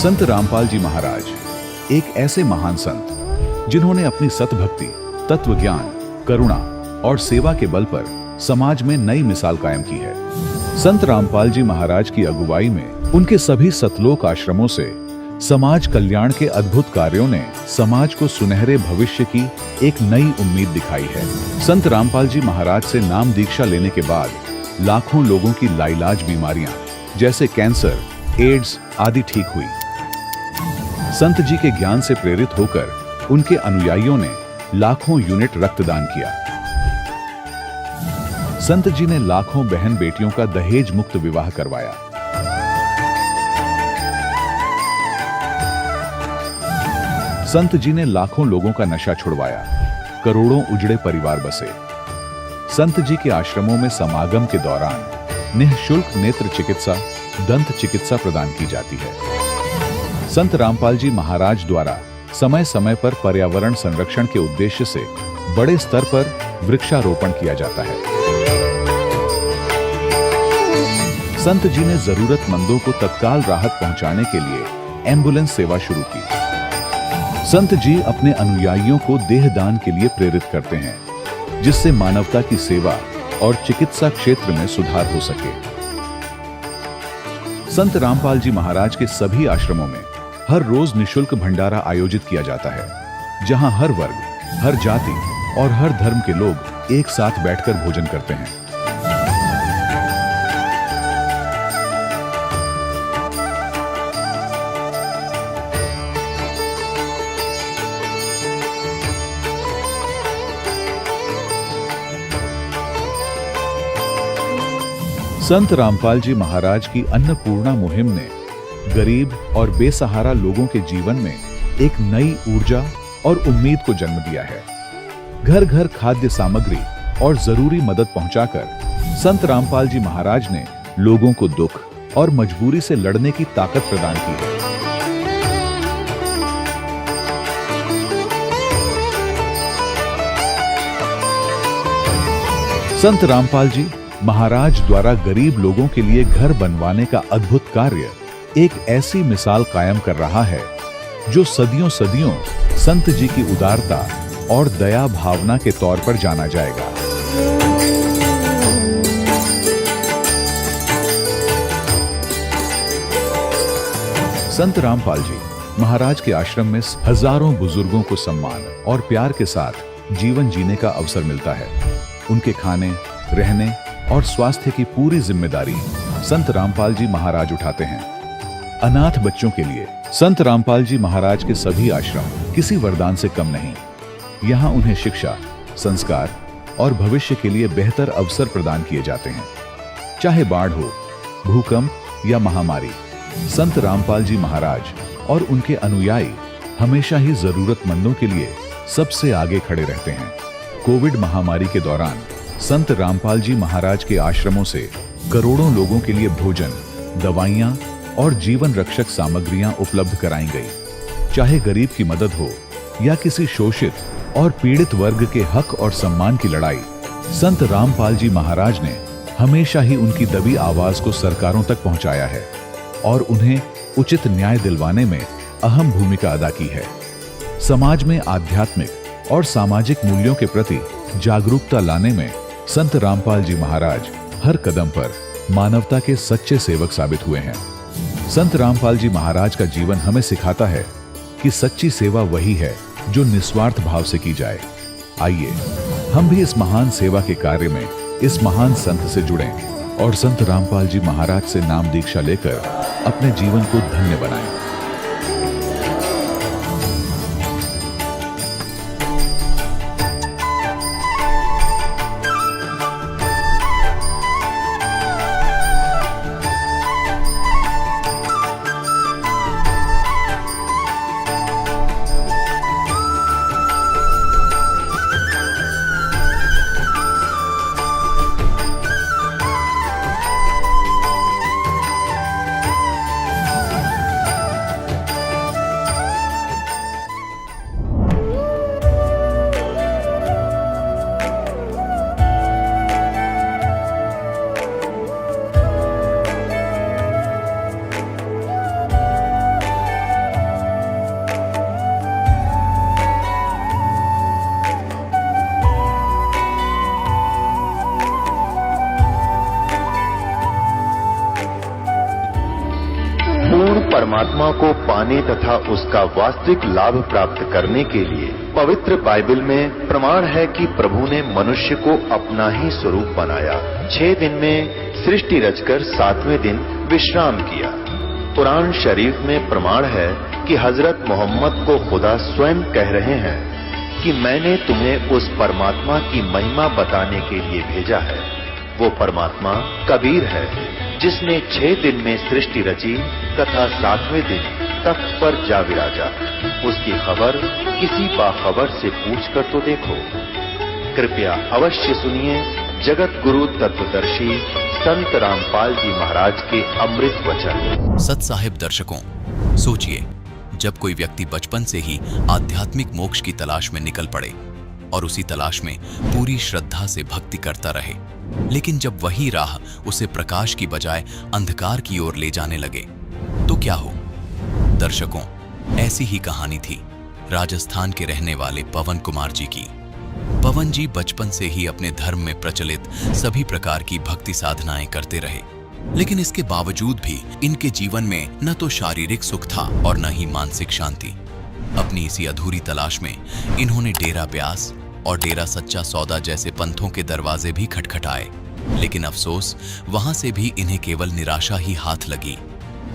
संत रामपाल जी महाराज एक ऐसे महान संत जिन्होंने अपनी सतभक्ति, तत्व ज्ञान, करुणा और सेवा के बल पर समाज में नई मिसाल कायम की है। संत रामपाल जी महाराज की अगुवाई में उनके सभी सतलोक आश्रमों से समाज कल्याण के अद्भुत कार्यों ने समाज को सुनहरे भविष्य की एक नई उम्मीद दिखाई है। संत रामपाल जी महाराज से नाम दीक्षा लेने के बाद लाखों लोगों की लाइलाज बीमारियां जैसे कैंसर, एड्स आदि ठीक हुई। संत जी के ज्ञान से प्रेरित होकर उनके अनुयायियों ने लाखों यूनिट रक्तदान किया। संत जी ने लाखों बहन बेटियों का दहेज मुक्त विवाह करवाया। संत जी ने लाखों लोगों का नशा छुड़वाया, करोड़ों उजड़े परिवार बसे। संत जी के आश्रमों में समागम के दौरान निःशुल्क नेत्र चिकित्सा, दंत चिकित्सा प्रदान की जाती है। संत रामपाल जी महाराज द्वारा समय समय पर पर्यावरण संरक्षण के उद्देश्य से बड़े स्तर पर वृक्षारोपण किया जाता है। संत जी ने जरूरतमंदों को तत्काल राहत पहुंचाने के लिए एम्बुलेंस सेवा शुरू की। संत जी अपने अनुयायियों को देहदान के लिए प्रेरित करते हैं, जिससे मानवता की सेवा और चिकित्सा क्षेत्र में सुधार हो सके। संत रामपाल जी महाराज के सभी आश्रमों में हर रोज निःशुल्क भंडारा आयोजित किया जाता है, जहां हर वर्ग, हर जाति और हर धर्म के लोग एक साथ बैठकर भोजन करते हैं। संत रामपाल जी महाराज की अन्नपूर्णा मुहिम ने गरीब और बेसहारा लोगों के जीवन में एक नई ऊर्जा और उम्मीद को जन्म दिया है। घर घर खाद्य सामग्री और जरूरी मदद पहुंचाकर संत रामपाल जी महाराज ने लोगों को दुख और मजबूरी से लड़ने की ताकत प्रदान की है। संत रामपाल जी महाराज द्वारा गरीब लोगों के लिए घर बनवाने का अद्भुत कार्य एक ऐसी मिसाल कायम कर रहा है जो सदियों सदियों संत जी की उदारता और दया भावना के तौर पर जाना जाएगा। संत रामपाल जी महाराज के आश्रम में हजारों बुजुर्गों को सम्मान और प्यार के साथ जीवन जीने का अवसर मिलता है। उनके खाने, रहने और स्वास्थ्य की पूरी जिम्मेदारी संत रामपाल जी महाराज उठाते हैं। अनाथ बच्चों के लिए संत रामपाल जी महाराज के सभी आश्रम किसी वरदान से कम नहीं। यहाँ उन्हें शिक्षा, संस्कार और भविष्य के लिए बेहतर अवसर प्रदान किए जाते हैं। चाहे बाढ़ हो, भूकंप या महामारी, संत रामपाल जी महाराज और उनके अनुयायी हमेशा ही जरूरतमंदों के लिए सबसे आगे खड़े रहते हैं। कोविड महामारी के दौरान संत रामपाल जी महाराज के आश्रमों से करोड़ों लोगों के लिए भोजन, दवाइयां और जीवन रक्षक सामग्रियां उपलब्ध कराई गई। चाहे गरीब की मदद हो या किसी शोषित और पीड़ित वर्ग के हक और सम्मान की लड़ाई, संत रामपाल जी महाराज ने हमेशा ही उनकी दबी आवाज को सरकारों तक पहुंचाया है और उन्हें उचित न्याय दिलवाने में अहम भूमिका अदा की है। समाज में आध्यात्मिक और सामाजिक मूल्यों के प्रति जागरूकता लाने में संत रामपाल जी महाराज हर कदम पर मानवता के सच्चे सेवक साबित हुए हैं। संत रामपाल जी महाराज का जीवन हमें सिखाता है कि सच्ची सेवा वही है जो निस्वार्थ भाव से की जाए। आइए हम भी इस महान सेवा के कार्य में इस महान संत से जुड़ें और संत रामपाल जी महाराज से नाम दीक्षा लेकर अपने जीवन को धन्य बनाएं। परमात्मा को पाने तथा उसका वास्तविक लाभ प्राप्त करने के लिए पवित्र बाइबल में प्रमाण है कि प्रभु ने मनुष्य को अपना ही स्वरूप बनाया। 6 दिन में सृष्टि रचकर 7वें दिन विश्राम किया। कुरान शरीफ में प्रमाण है कि हजरत मोहम्मद को खुदा स्वयं कह रहे हैं कि मैंने तुम्हें उस परमात्मा की महिमा बताने के लिए भेजा है। वो परमात्मा कबीर है जिसने 6 दिन में सृष्टि रची तथा 7वें दिन तख्त पर जा विराजा। उसकी खबर किसी बाखबर से पूछकर तो देखो। कृपया अवश्य सुनिए जगत गुरु तत्वदर्शी संत रामपाल जी महाराज के अमृत वचन। सत साहिब दर्शकों, सोचिए, जब कोई व्यक्ति बचपन से ही आध्यात्मिक मोक्ष की तलाश में निकल पड़े और उसी तलाश में पूरी श्रद्धा से भक्ति करता रहे, लेकिन जब वही राह उसे प्रकाश की बजाय अंधकार की ओर ले जाने लगे तो क्या हो? दर्शकों, ऐसी ही कहानी थी राजस्थान के रहने वाले पवन कुमार जी की। पवन जी बचपन से ही अपने धर्म में प्रचलित सभी प्रकार की भक्ति साधनाएं करते रहे, लेकिन इसके बावजूद भी इनके जीवन में न तो शारीरिक सुख था और न ही मानसिक शांति। अपनी इसी अधूरी तलाश में इन्होंने डेरा ब्यास और डेरा सच्चा सौदा जैसे पंथों के दरवाजे भी खटखटाए, लेकिन अफसोस, वहां से भी इन्हें केवल निराशा ही हाथ लगी।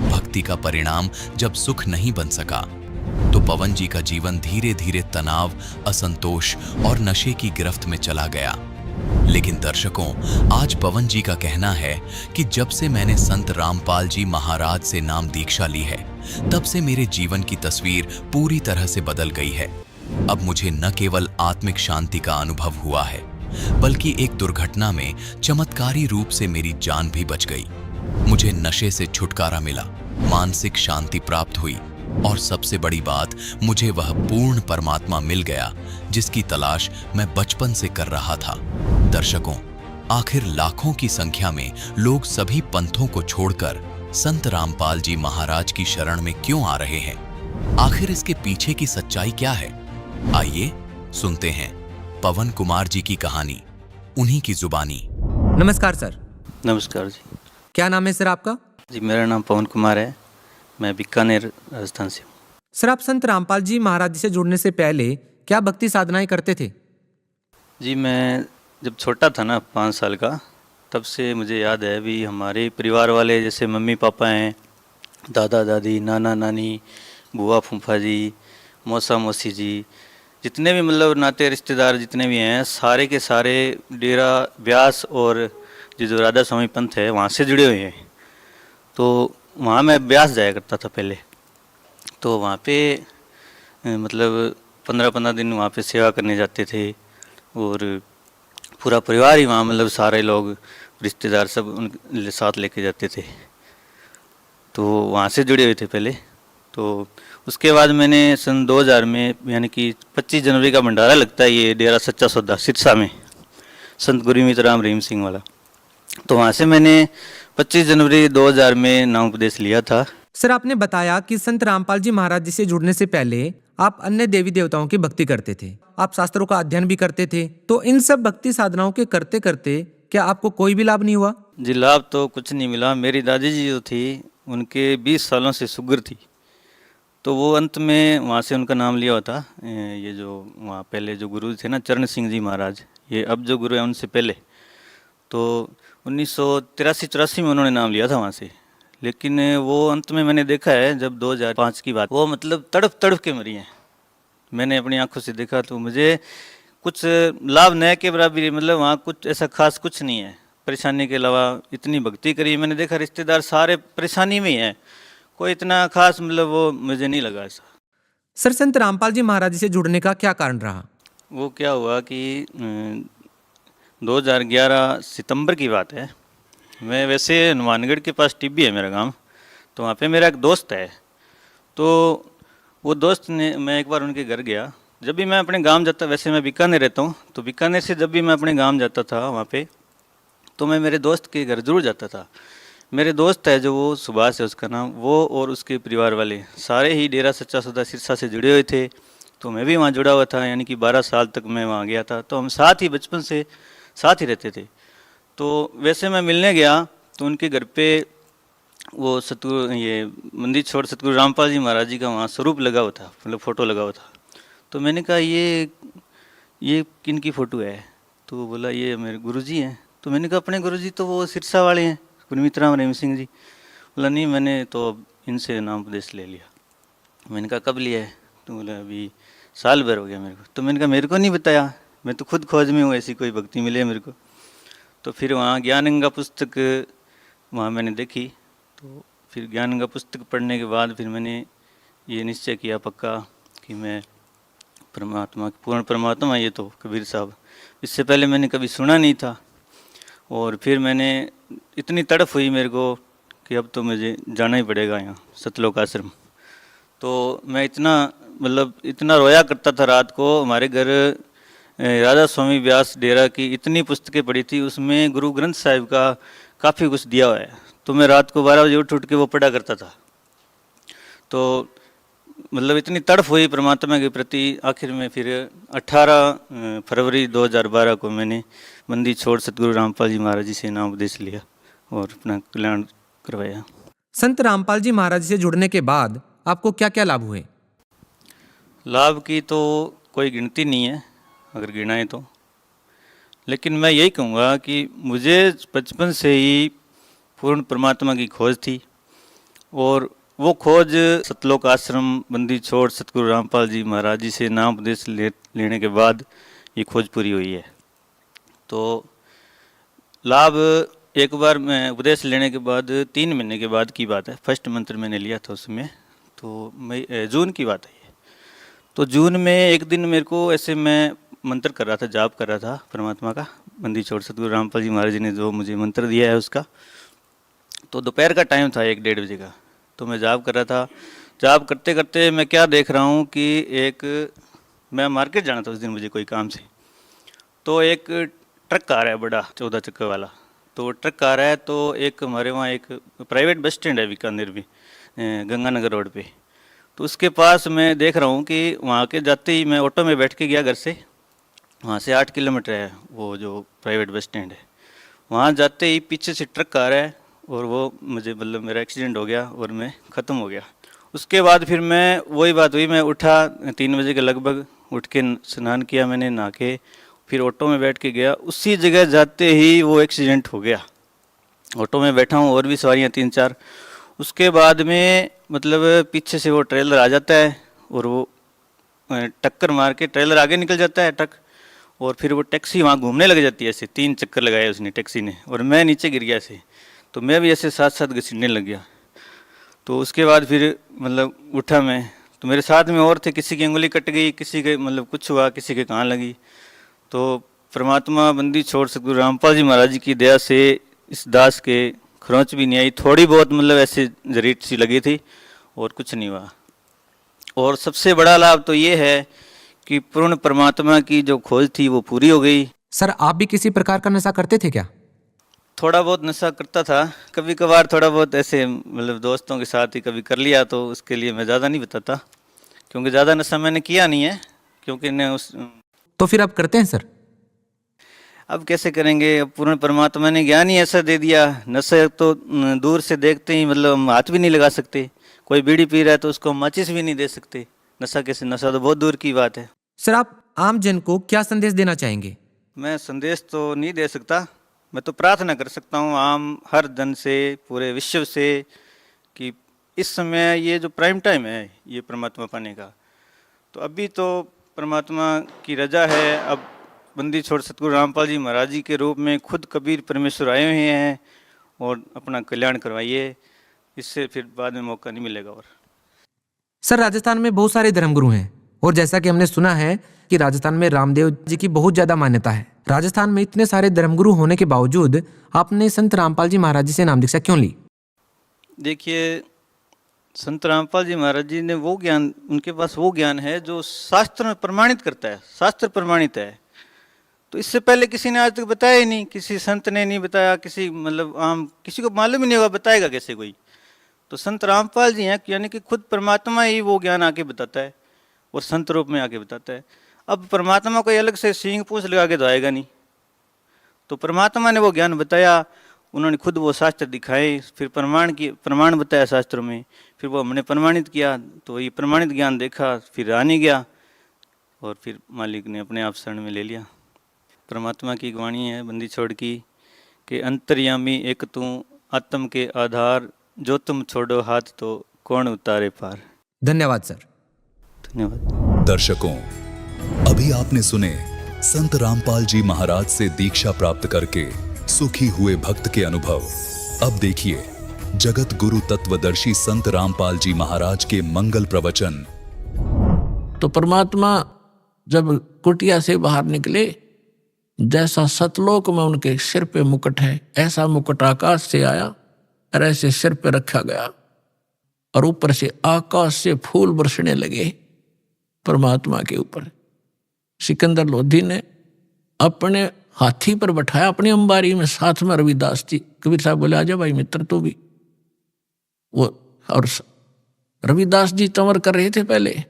भक्ति का परिणाम जब सुख नहीं बन सका तो पवन जी का जीवन धीरे धीरे तनाव, असंतोष और नशे की गिरफ्त में चला गया। लेकिन दर्शकों, आज पवन जी का कहना है कि जब से मैंने संत रामपाल जी महाराज से नाम दीक्षा ली है, तब से मेरे जीवन की तस्वीर पूरी तरह से बदल गई है। अब मुझे न केवल आत्मिक शांति का अनुभव हुआ है, बल्कि एक दुर्घटना में चमत्कारी रूप से मेरी जान भी बच गई। मुझे नशे से छुटकारा मिला, मानसिक शांति प्राप्त हुई और सबसे बड़ी बात, मुझे वह पूर्ण परमात्मा मिल गया जिसकी तलाश मैं बचपन से कर रहा था। दर्शकों, आखिर लाखों की संख्या में लोग सभी पंथों को छोड़कर संत रामपाल जी महाराज की शरण में क्यों आ रहे हैं? आखिर इसके पीछे की सच्चाई क्या है? आइए सुनते हैं पवन कुमार जी की कहानी, उन्हीं की जुबानी। नमस्कार सर। नमस्कार जी। क्या नाम है सर आपका? जी, मेरा नाम पवन कुमार है, मैं बीकानेर राजस्थान से हूँ। सर, आप संत रामपाल जी महाराज जी से जुड़ने से पहले क्या भक्ति साधनाएं करते थे? जी, मैं जब छोटा था ना, 5 साल का, तब से मुझे याद है भी हमारे परिवार वाले, जैसे मम्मी पापा हैं, दादा दादी, नाना नानी, बुआ फूफा जी, मौसा मौसी जी, जितने भी मतलब नाते रिश्तेदार जितने भी हैं, सारे के सारे डेरा ब्यास और जो राधा स्वामी पंथ है वहाँ से जुड़े हुए हैं। तो वहाँ मैं ब्यास जाया करता था पहले। तो वहाँ पे मतलब 15-15 दिन वहाँ पे सेवा करने जाते थे और पूरा परिवार ही वहाँ, मतलब सारे लोग रिश्तेदार सब उनके साथ लेके जाते थे। तो वहाँ से जुड़े हुए थे पहले। तो उसके बाद मैंने सन 2000 में, यानी कि 25 जनवरी का भंडारा लगता है ये डेरा सच्चा सौदा सिरसा में, संत गुरमीत राम रहीम सिंह वाला। तो वहाँ से मैंने 25 जनवरी 2000 में नाम उपदेश लिया था। सर, आपने बताया कि संत रामपाल जी महाराज जी से जुड़ने से पहले आप अन्य देवी देवताओं की भक्ति करते थे, आप शास्त्रों का अध्ययन भी करते थे। तो इन सब भक्ति साधनाओं के करते करते क्या आपको कोई भी लाभ नहीं हुआ? जी, लाभ तो कुछ नहीं मिला। मेरी दादी जी जो थी, उनके 20 सालों से शुगर थी। तो वो अंत में वहाँ से उनका नाम लिया हुआ था, ये जो वहाँ पहले जो गुरु थे ना, चरण सिंह जी महाराज, ये अब जो गुरु है उनसे पहले। तो 1983-84 में उन्होंने नाम लिया था वहाँ से। लेकिन वो अंत में मैंने देखा है, जब 2005 की बात, वो मतलब तड़प तड़प के मरी हैं। मैंने अपनी आंखों से देखा। तो मुझे कुछ लाभ न के बराबर, मतलब वहाँ कुछ ऐसा खास कुछ नहीं है, परेशानी के अलावा। इतनी भक्ति करी, मैंने देखा रिश्तेदार सारे परेशानी में ही हैं, कोई इतना खास मतलब वो मुझे नहीं लगा ऐसा। सर, संत रामपाल जी महाराज जी से जुड़ने का क्या कारण रहा? वो क्या हुआ कि 2011 सितंबर की बात है। मैं वैसे हनुमानगढ़ के पास टिब्बी है मेरा गांव, तो वहाँ पे मेरा एक दोस्त है। तो वो दोस्त ने, मैं एक बार उनके घर गया। जब भी मैं अपने गांव जाता, वैसे मैं बीकानेर रहता हूँ, तो बीकानेर से जब भी मैं अपने गांव जाता था वहाँ पे, तो मैं मेरे दोस्त के घर जरूर जाता था। मेरे दोस्त है जो, वो सुभाष है उसका नाम, वो और उसके परिवार वाले सारे ही डेरा सच्चा सौदा सिरसा से जुड़े हुए थे। तो मैं भी वहाँ जुड़ा हुआ था, यानी कि 12 साल तक मैं वहाँ गया था। तो हम साथ ही बचपन से साथ ही रहते थे। तो वैसे मैं मिलने गया तो उनके घर पे वो सतगुरु ये मंदिर छोड़ सतगुरु रामपाल जी महाराज जी का वहाँ स्वरूप लगा हुआ था, मतलब फ़ोटो लगा हुआ था। तो मैंने कहा ये किन की फ़ोटो है? तो वो बोला ये मेरे गुरुजी हैं। तो मैंने कहा अपने गुरुजी तो वो सिरसा वाले हैं, गुरमीत राम रहीम सिंह जी। बोला नहीं, मैंने तो अब इनसे नाम उपदेश ले लिया। मैंने कहा कब लिया है? तो बोला अभी साल भर हो गया मेरे को। तो मैंने कहा मेरे को नहीं बताया, मैं तो खुद खोज में हूँ, ऐसी कोई भक्ति मिले मेरे को। तो फिर वहाँ ज्ञान गंगा पुस्तक वहाँ मैंने देखी। तो फिर ज्ञान गंगा पुस्तक पढ़ने के बाद फिर मैंने ये निश्चय किया पक्का कि मैं परमात्मा, पूर्ण परमात्मा ये तो कबीर साहब, इससे पहले मैंने कभी सुना नहीं था। और फिर मैंने इतनी तड़फ हुई मेरे को कि अब तो मुझे जाना ही पड़ेगा यहाँ सतलोक आश्रम। तो मैं इतना रोया करता था रात को। हमारे घर राजा स्वामी व्यास डेरा की इतनी पुस्तकें पढ़ी थी, उसमें गुरु ग्रंथ साहिब का काफ़ी कुछ दिया हुआ है। तो मैं रात को 12 बजे उठ के वो पढ़ा करता था। तो इतनी तड़फ हुई परमात्मा के प्रति। आखिर में फिर 18 फरवरी 2012 को मैंने मंदिर छोड़ सतगुरु रामपाल जी महाराज जी से नाम उपदेश लिया और अपना कल्याण करवाया। संत रामपाल जी महाराज से जुड़ने के बाद आपको क्या क्या लाभ हुए? लाभ की तो कोई गिनती नहीं है अगर गिनाएं तो, लेकिन मैं यही कहूँगा कि मुझे बचपन से ही पूर्ण परमात्मा की खोज थी। और वो खोज सतलोक आश्रम बंदी छोड़ सतगुरु रामपाल जी महाराज जी से नाम उपदेश लेने के बाद ये खोज पूरी हुई है। तो लाभ, एक बार मैं उपदेश लेने के बाद 3 महीने के बाद की बात है, फर्स्ट मंत्र मैंने लिया था उसमें, तो जून की बात है ये। तो जून में एक दिन मेरे को ऐसे मैं मंत्र कर रहा था, जाप कर रहा था परमात्मा का, बंदी छोड़ सतगुरु रामपाल जी महाराज जी ने जो मुझे मंत्र दिया है उसका। तो दोपहर का टाइम था, 1-1:30 बजे का। तो मैं जाप कर रहा था। जाप करते करते मैं क्या देख रहा हूँ कि मैं मार्केट जाना था उस दिन मुझे कोई काम से। तो एक ट्रक आ रहा है बड़ा 14 चक्कर वाला। तो ट्रक आ रहा है तो एक हमारे वहाँ एक प्राइवेट बस स्टैंड है बीकानेर में, गंगानगर रोड पे। तो उसके पास मैं देख रहा हूँ कि वहाँ के जाते ही मैं ऑटो में बैठ के गया घर से, वहाँ से 8 किलोमीटर है वो जो प्राइवेट बस स्टैंड है। वहाँ जाते ही पीछे से ट्रक आ रहा है और वो मुझे मेरा एक्सीडेंट हो गया और मैं ख़त्म हो गया। उसके बाद फिर मैं वही बात हुई, मैं उठा 3 बजे के लगभग, उठ के स्नान किया मैंने, नहा के फिर ऑटो में बैठ के गया। उसी जगह जाते ही वो एक्सीडेंट हो गया। ऑटो में बैठा हूँ और भी सवारियाँ 3-4। उसके बाद में पीछे से वो ट्रेलर आ जाता है और वो टक्कर मार के ट्रेलर आगे निकल जाता है ट्रक, और फिर वो टैक्सी वहाँ घूमने लग जाती है ऐसे। 3 चक्कर लगाए उसने टैक्सी ने और मैं नीचे गिर गया ऐसे। तो मैं भी ऐसे साथ साथ घसीटने लग गया। तो उसके बाद फिर उठा मैं, तो मेरे साथ में और थे, किसी की उंगली कट गई, किसी के कुछ हुआ, किसी के कान लगी। तो परमात्मा बंदी छोड़ सतगुरु रामपाल जी महाराज जी की दया से इस दास के खरोंच भी नहीं आई, थोड़ी बहुत ऐसे जरीट सी लगी थी और कुछ नहीं हुआ। और सबसे बड़ा लाभ तो ये है कि पूर्ण परमात्मा की जो खोज थी वो पूरी हो गई। सर, आप भी किसी प्रकार का नशा करते थे क्या? थोड़ा बहुत नशा करता था, कभी कभार थोड़ा बहुत ऐसे दोस्तों के साथ ही कभी कर लिया, तो उसके लिए मैं ज़्यादा नहीं बताता, क्योंकि ज़्यादा नशा मैंने किया नहीं है, क्योंकि तो फिर आप करते हैं सर? अब कैसे करेंगे, अब पूर्ण परमात्मा ने ज्ञान ही ऐसा दे दिया। नशा तो दूर से देखते ही हम हाथ भी नहीं लगा सकते। कोई बीड़ी पी रहा है तो उसको माचिस भी नहीं दे सकते। नशा कैसे, नशा तो बहुत दूर की बात है। सर, आप आम जन को क्या संदेश देना चाहेंगे? मैं संदेश तो नहीं दे सकता, मैं तो प्रार्थना कर सकता हूँ आम हर जन से, पूरे विश्व से, कि इस समय ये जो प्राइम टाइम है ये परमात्मा पाने का, तो अभी तो परमात्मा की रजा है। अब बंदी छोड़ सतगुरु रामपाल जी महाराज जी के रूप में खुद कबीर परमेश्वर आए हुए हैं और अपना कल्याण करवाइए, इससे फिर बाद में मौका नहीं मिलेगा। और सर, राजस्थान में बहुत सारे धर्मगुरु हैं और जैसा कि हमने सुना है कि राजस्थान में रामदेव जी की बहुत ज्यादा मान्यता है। राजस्थान में इतने सारे धर्मगुरु होने के बावजूद आपने संत रामपाल जी महाराज जी से नाम दीक्षा क्यों ली? देखिए, संत रामपाल जी महाराज जी ने वो ज्ञान, उनके पास वो ज्ञान है जो शास्त्र में प्रमाणित करता है, शास्त्र प्रमाणित है। तो इससे पहले किसी ने आज तक बताया ही नहीं, किसी संत ने नहीं बताया, किसी आम किसी को मालूम ही नहीं होगा, बताएगा कैसे कोई। तो संत रामपाल जी हैं, यानी कि खुद परमात्मा ही वो ज्ञान आके बताता है और संत रूप में आके बताता है। अब परमात्मा कोई अलग से सींग पूंछ लगा के तो आएगा नहीं, तो परमात्मा ने वो ज्ञान बताया उन्होंने खुद वो शास्त्र दिखाए, फिर प्रमाण बताया शास्त्रों में, फिर वो हमने प्रमाणित किया, तो ये प्रमाणित ज्ञान देखा, फिर आ नहीं गया और फिर मालिक ने अपने आप शरण में ले लिया। परमात्मा की वाणी है बंदी छोड़ की कि अंतर्यामी एक तू आत्म के आधार, जो तुम छोड़ो हाथ तो कौन उतारे पार। धन्यवाद सर। धन्यवाद। दर्शकों, अभी आपने सुने संत रामपाल जी महाराज से दीक्षा प्राप्त करके सुखी हुए भक्त के अनुभव। अब देखिए जगत गुरु तत्वदर्शी संत रामपाल जी महाराज के मंगल प्रवचन। तो परमात्मा जब कुटिया से बाहर निकले, जैसा सतलोक में उनके सिर पे मुकुट है, ऐसा मुकुट आकाश से आया और ऐसे सिर पे रखा गया और ऊपर से आकाश से फूल बरसने लगे परमात्मा के ऊपर। सिकंदर लोधी ने अपने हाथी पर बैठाया अपनी अंबारी में, साथ में रविदास जी। कबीर साहब बोले आजा भाई मित्र तू भी। वो और रविदास जी चंवर कर रहे थे पहले।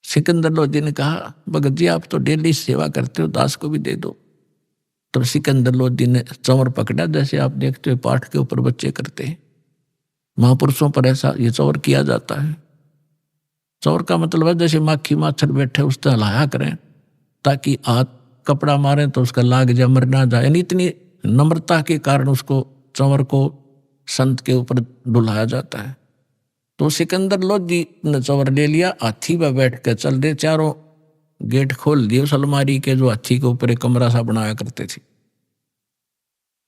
सिकंदर लोधी ने कहा भगत जी आप तो डेली सेवा करते हो, दास को भी दे दो। तब सिकंदर लोधी ने चंवर पकड़ा, जैसे आप देखते हो पाठ के ऊपर बच्चे करते हैं, महापुरुषों पर ऐसा ये चंवर किया जाता है। चौर का मतलब है जैसे माखी माछर बैठे उस तरह लाया करें, ताकि हाथ कपड़ा मारें तो उसका लाग जाए, मर ना जाए। यानी इतनी नम्रता के कारण उसको चंवर को संत के ऊपर डुलाया जाता है। तो सिकंदर लोधी ने चंवर ले लिया, हाथी पर बैठ कर चल रहे, चारों गेट खोल दिए उस अलमारी के जो हाथी के ऊपर एक कमरा सा बनाया करते थे।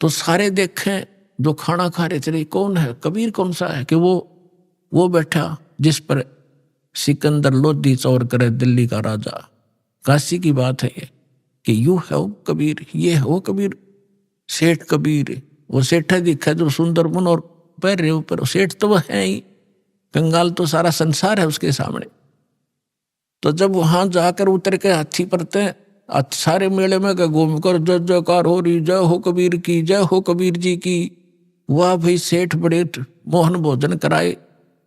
तो सारे देखें जो खाना खा रहे थे, कौन है कबीर, कौन सा है, कि वो बैठा जिस पर सिकंदर लोधी चौर करे दिल्ली का राजा। काशी की बात है ये कि यू है वो कबीर, ये है वो कबीर, सेठ कबीर। वो सेठा दिखा जो सुंदर मन और पैर रहे ऊपर, सेठ तो वो है ही, कंगाल तो सारा संसार है उसके सामने। तो जब वहां जाकर उतर के हाथी पर थे, सारे मेले में घूम कर जय जयकार हो रही, जय हो कबीर की, जय हो कबीर जी की। वाह भाई सेठ बड़े मोहन भोजन कराए,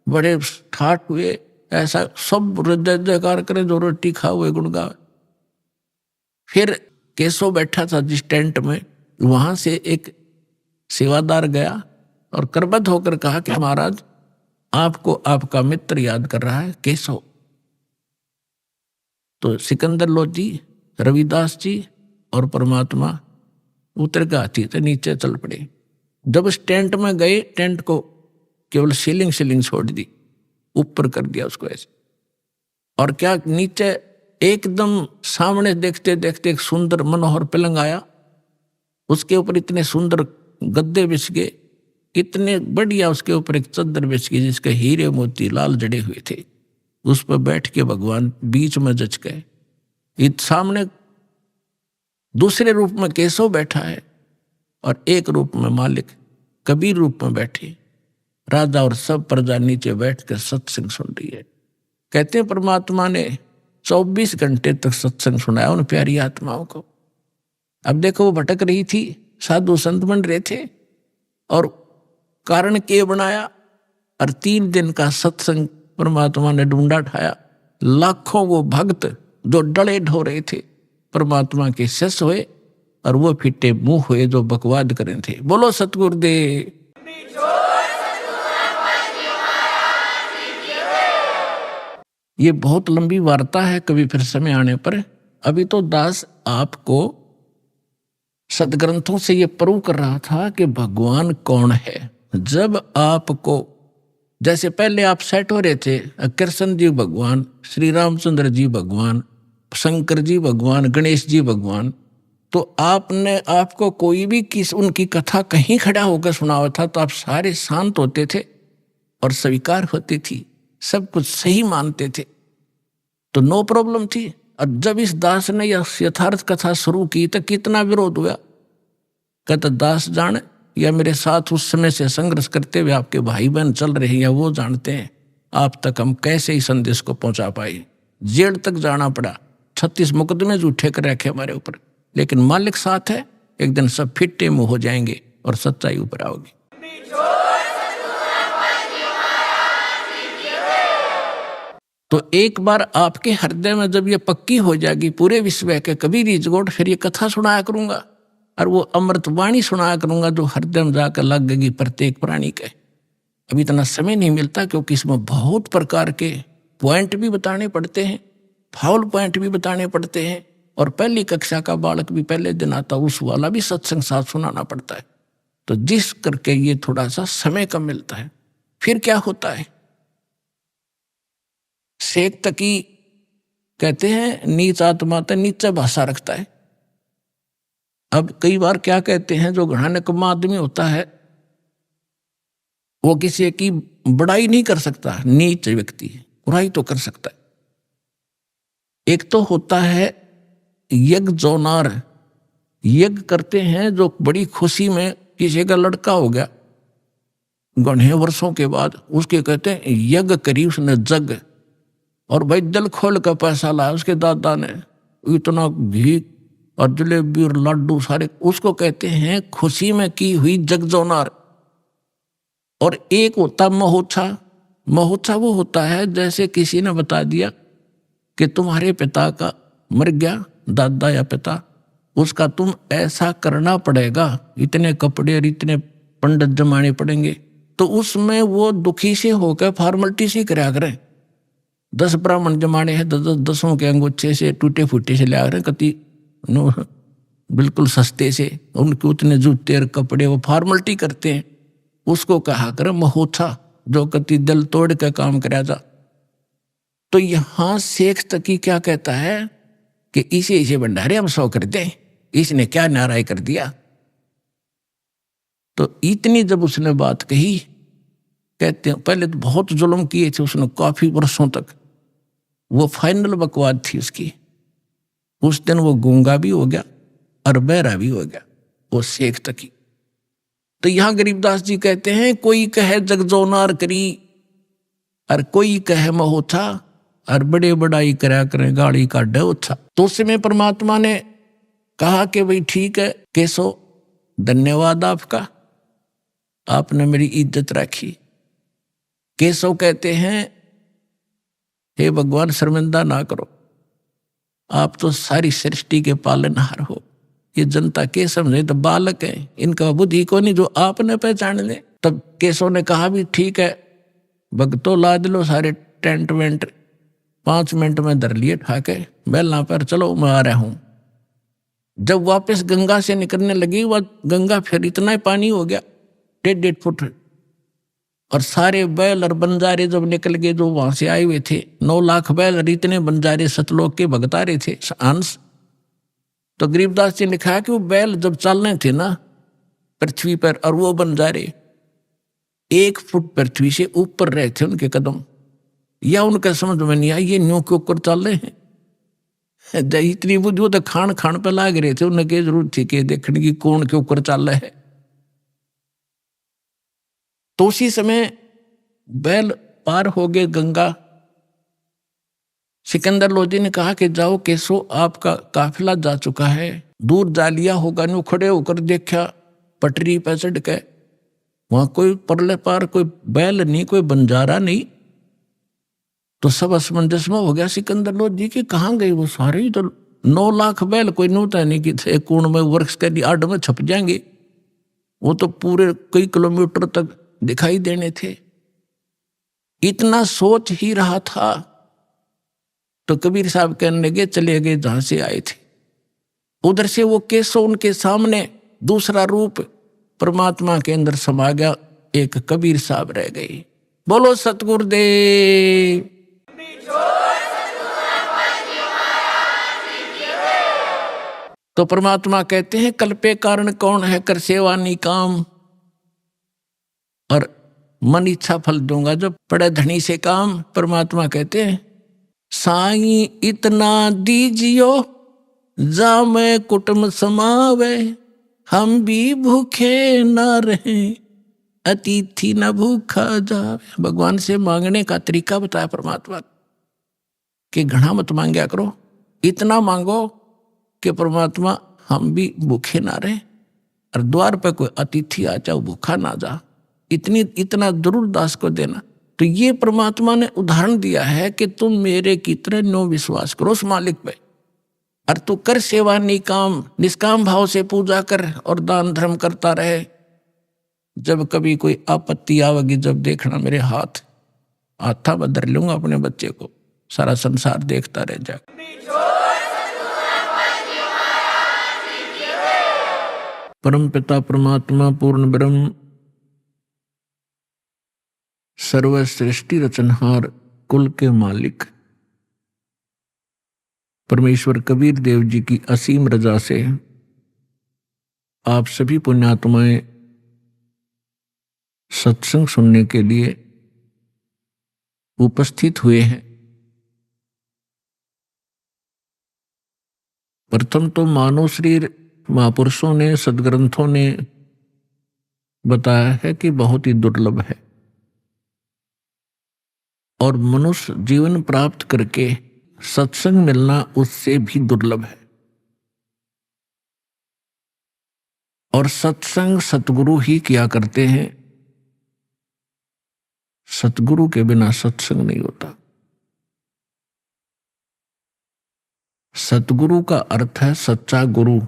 बड़े ठाट हुए, ऐसा सब जय जयकार करे, जो रोटी खा हुए गुण गावे। फिर केशव बैठा था जिस टेंट में, वहां से एक सेवादार गया और करबद्ध होकर कहा कि महाराज आपको आपका मित्र याद कर रहा है केशव। तो सिकंदर लोधी, रविदास जी और परमात्मा उतर के हाथी से नीचे चल पड़े। जब उस टेंट में गए, टेंट को केवल सीलिंग छोड़ दी, ऊपर कर दिया उसको ऐसे। और क्या नीचे एकदम सामने देखते देखते एक सुंदर मनोहर पलंग आया, उसके ऊपर इतने सुंदर गद्दे बिछ गए, इतने बढ़िया, उसके ऊपर एक चद्दर बिछ गई जिसके हीरे मोती लाल जड़े हुए थे। उस पर बैठ के भगवान बीच में जच गए। इत सामने दूसरे रूप में केशव बैठा है और एक रूप में मालिक कबीर रूप में बैठे। राजा और सब प्रजा नीचे बैठ कर सत्संग सुन रही है। कहते हैं परमात्मा ने 24 घंटे तक सत्संग सुनाया उन प्यारी आत्माओं को। अब देखो वो भटक रही थी, साधु संत बन रहे थे और कारण के बनाया, और 3 दिन का सत्संग परमात्मा ने ढूंढा ठाया। लाखों वो भक्त जो डले ढो रहे थे परमात्मा के शिष्य हुए, और वो फिटे मुंह हुए जो बकवाद करें थे। बोलो सतगुरुदेव। ये बहुत लंबी वार्ता है, कभी फिर समय आने पर। अभी तो दास आपको सदग्रंथों से ये प्रूव कर रहा था कि भगवान कौन है। जब आपको, जैसे पहले आप सेट हो रहे थे, कृष्ण जी भगवान, श्री रामचंद्र जी भगवान, शंकर जी भगवान, गणेश जी भगवान, तो आपने आपको कोई भी उनकी कथा कहीं खड़ा होकर सुनावा था तो आप सारे शांत होते थे और स्वीकार होती थी, सब कुछ सही मानते थे, तो नो प्रॉब्लम थी। और जब इस दास ने यह यथार्थ कथा शुरू की तो कितना विरोध हुआ। कहता दास जान या मेरे साथ उस समय से संघर्ष करते हुए आपके भाई बहन चल रहे हैं, या वो जानते हैं आप तक हम कैसे ही संदेश को पहुंचा पाए। जेल तक जाना पड़ा, 36 मुकदमे झूठे कर रखे हमारे ऊपर, लेकिन मालिक साथ है, एक दिन सब फिट्टे मुंह हो जाएंगे और सच्चाई ऊपर आओगी। तो एक बार आपके हृदय में जब ये पक्की हो जाएगी पूरे विश्व के कबीर इजगोट, फिर ये कथा सुनाया करूंगा। और वो अमृत वाणी सुनाया करूंगा जो हृदय में जाकर लग गई प्रत्येक प्राणी के। अभी इतना समय नहीं मिलता क्योंकि इसमें बहुत प्रकार के पॉइंट भी बताने पड़ते हैं, फाउल पॉइंट भी बताने पड़ते हैं, और पहली कक्षा का बालक भी पहले दिन आता उस वाला भी सत्संग साथ सुनाना पड़ता है। तो जिस करके ये थोड़ा सा समय कम मिलता है। फिर क्या होता है, शेख तकी कहते हैं नीच आत्मा तो नीचे भाषा रखता है। अब कई बार क्या कहते हैं, जो घना निकम्मा आदमी होता है वो किसी की बड़ाई नहीं कर सकता, नीच व्यक्ति बुराई तो कर सकता है। एक तो होता है यज्ञ जोनार, यज्ञ करते हैं जो बड़ी खुशी में, किसी का लड़का हो गया घने वर्षों के बाद, उसके कहते हैं यज्ञ करी उसने जग, और भाई दिल खोल का पैसा लाया उसके दादा ने, इतना घी और जलेबी और लड्डू सारे, उसको कहते हैं खुशी में की हुई जग जोनार। और एक होता महोत्साह, महोत्साह वो होता है जैसे किसी ने बता दिया कि तुम्हारे पिता का मर गया, दादा या पिता, उसका तुम ऐसा करना पड़ेगा, इतने कपड़े और इतने पंडित जमाने पड़ेंगे, तो उसमें वो दुखी से होकर फॉर्मेलिटी से कराया करें। 10 ब्राह्मण जमाने हैं, 10 के अंगूठे से टूटे फूटे से लिया करें, कति बिल्कुल सस्ते से, उनके उतने जूते और कपड़े वो फॉर्मेलिटी करते हैं, उसको कहा करें महोत्साह, जो कति दिल तोड़ के काम कराया जा। तो यहां शेख तकी क्या कहता है कि इसे भंडारे हम 100 कर दें, इसने क्या नाराय कर दिया। तो इतनी जब उसने बात कही, कहते हैं पहले तो बहुत जुल्म किए थे उसने काफी वर्षों तक, वो फाइनल बकवाद थी उसकी। उस दिन वो गूंगा भी हो गया और बहरा भी हो गया वो शेख तकी। तो यहां गरीबदास जी कहते हैं कोई कहे जगजोनार करी और कोई कहे महोत्सा, और बड़े बड़ाई करा करें गाड़ी का डोछा। तो उस समय परमात्मा ने कहा कि भाई ठीक है केशव, धन्यवाद आपका, आपने मेरी इज्जत रखी। केशव कहते हैं हे भगवान शर्मिंदा ना करो, आप तो सारी सृष्टि के पालनहार हो, ये जनता के समझे तो बालक है, इनका बुद्धि को नहीं जो आपने पहचान ले। तब केशव ने कहा भी ठीक है भक्तों, लाद लो सारे टेंट वेंट, 5 मिनट में धर लिए ठाके बैलना पर, चलो मैं आ रहा हूं। जब वापस गंगा से निकलने लगी, वह गंगा फिर इतना ही पानी हो गया 1.5 फुट, और सारे बैल और बंजारे जब निकल गए जो वहां से आए हुए थे, 9 लाख बैल और इतने बंजारे सतलोक के भगतारे थे अंश। तो गरीबदास जी ने कहा कि वो बैल जब चलने थे ना पृथ्वी पर, और वो बंजारे 1 फुट पृथ्वी से ऊपर रहे थे उनके कदम, या उनका समझ में नहीं आया ये न्यू के ऊपर चल रहे हैं। इतनी बुद्धि, वो तो खान पे लाग रहे थे, उन्हें क्या जरूरत थी कि देखने की कौन के ऊपर चल रहा है। तो उसी समय बैल पार हो गए गंगा। सिकंदर लोधी ने कहा कि जाओ केशव, आपका काफिला जा चुका है, दूर जा लिया होगा। न्यू खड़े होकर देखा पटरी पर चढ़ के, वहां कोई परले पार कोई बैल नहीं, कोई बंजारा नहीं। तो सब असमंजस में हो गया सिकंदर लोधी की, कहाँ गई वो सारे, तो 9 लाख बैल कोई नूता नहीं कि थे कोण में वर्ष के आड़ में छप जाएंगे, वो तो पूरे कई किलोमीटर तक दिखाई देने थे। इतना सोच ही रहा था तो कबीर साहब कहने लगे चले गए जहां से आए थे। उधर से वो केशव उनके सामने दूसरा रूप परमात्मा के अंदर समा गया, एक कबीर साहब रह गए। बोलो सतगुरुदेव। तो परमात्मा कहते हैं कल्पे कारण कौन है, कर सेवा निकाम, और मन इच्छा फल दूंगा जो पड़े धनी से काम। परमात्मा कहते हैं साई इतना दीजियो जा मैं कुटुंब समावे, हम भी भूखे न रहे अतिथि न भूखा जावे। भगवान से मांगने का तरीका बताया परमात्मा कि घना मत मांगया करो, इतना मांगो कि परमात्मा हम भी भूखे ना रहे और द्वार पर कोई अतिथि आ जाओ भूखा ना जा, इतना जरूर दास को देना। तो ये परमात्मा ने उदाहरण दिया है कि तुम मेरे की तरह नो विश्वास करो उस मालिक पे। और तू कर सेवा निकाम, निष्काम भाव से पूजा कर और दान धर्म करता रहे। जब कभी कोई आपत्ति आवेगी, जब देखना मेरे हाथा बदल लूंगा अपने बच्चे को, सारा संसार देखता रह जाए। परम पिता परमात्मा पूर्ण ब्रह्म सर्व सृष्टि रचनहार कुल के मालिक परमेश्वर कबीर देव जी की असीम रजा से आप सभी पुण्यात्माएं सत्संग सुनने के लिए उपस्थित हुए हैं। प्रथम तो मानव शरीर महापुरुषों ने, सदग्रंथों ने बताया है कि बहुत ही दुर्लभ है, और मनुष्य जीवन प्राप्त करके सत्संग मिलना उससे भी दुर्लभ है। और सत्संग सतगुरु ही किया करते हैं, सतगुरु के बिना सत्संग नहीं होता। सतगुरु का अर्थ है सच्चा गुरु,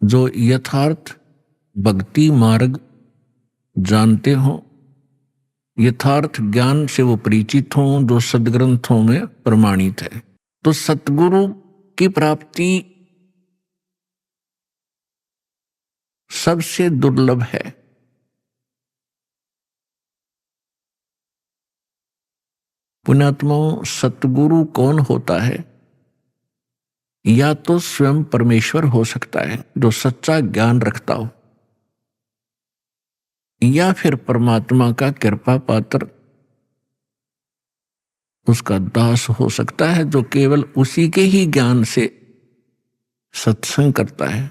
जो यथार्थ भक्ति मार्ग जानते हो, यथार्थ ज्ञान से वो परिचित हों, जो सदग्रंथों में प्रमाणित है। तो सतगुरु की प्राप्ति सबसे दुर्लभ है। पुण्यात्माओं, सतगुरु कौन होता है? या तो स्वयं परमेश्वर हो सकता है जो सच्चा ज्ञान रखता हो, या फिर परमात्मा का कृपा पात्र उसका दास हो सकता है, जो केवल उसी के ही ज्ञान से सत्संग करता है।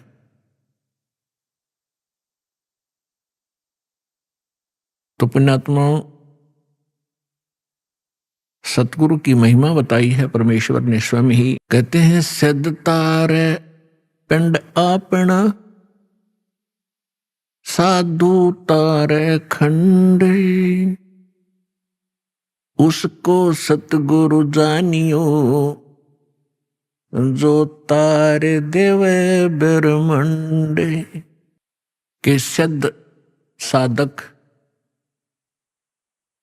तो पुण्यात्माओं, सतगुरु की महिमा बताई है परमेश्वर ने स्वयं ही। कहते हैं सिद्ध तारे पिंड आपना, साधु तारे खंडे, उसको सतगुरु जानियो, जो तारे देवे ब्रह्मंडे। के सिद्ध साधक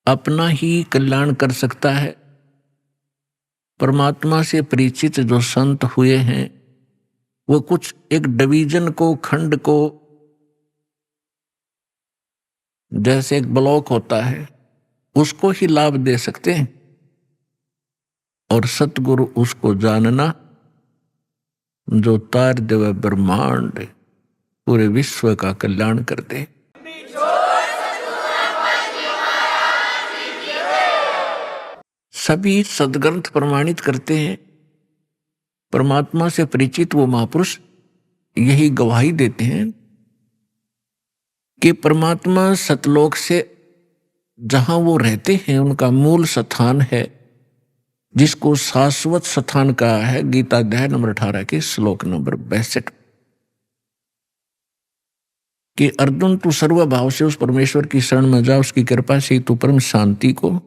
अपना ही कल्याण कर सकता है। परमात्मा से परिचित जो संत हुए हैं, वो कुछ एक डिवीजन को, खंड को, जैसे एक ब्लॉक होता है, उसको ही लाभ दे सकते हैं, और सतगुरु उसको जानना जो तार देव ब्रह्मांड पूरे विश्व का कल्याण करते। सभी सदग्रंथ प्रमाणित करते हैं, परमात्मा से परिचित वो महापुरुष यही गवाही देते हैं कि परमात्मा सतलोक से जहां वो रहते हैं उनका मूल स्थान है, जिसको शाश्वत स्थान कहा है गीता अध्याय नंबर 18 के श्लोक नंबर 62 कि अर्जुन तू सर्वभाव से उस परमेश्वर की शरण में जा, उसकी कृपा से तू परम शांति को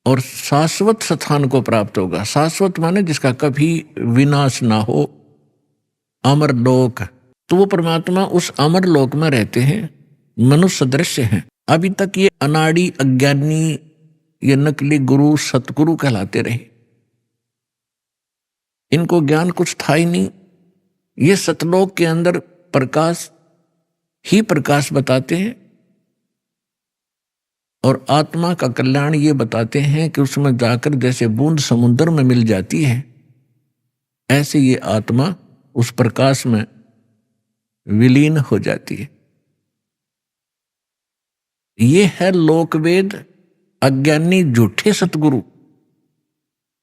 और शाश्वत स्थान को प्राप्त होगा। शाश्वत माने जिसका कभी विनाश ना हो, अमर लोक। तो वो परमात्मा उस अमर लोक में रहते हैं, मनुष्य सदृश्य हैं। अभी तक ये अनाड़ी, अज्ञानी, ये नकली गुरु सतगुरु कहलाते रहे, इनको ज्ञान कुछ था ही नहीं। ये सतलोक के अंदर प्रकाश ही प्रकाश बताते हैं, और आत्मा का कल्याण ये बताते हैं कि उसमें जाकर जैसे बूंद समुद्र में मिल जाती है, ऐसे ये आत्मा उस प्रकाश में विलीन हो जाती है। ये है लोकवेद अज्ञानी झूठे सतगुरु,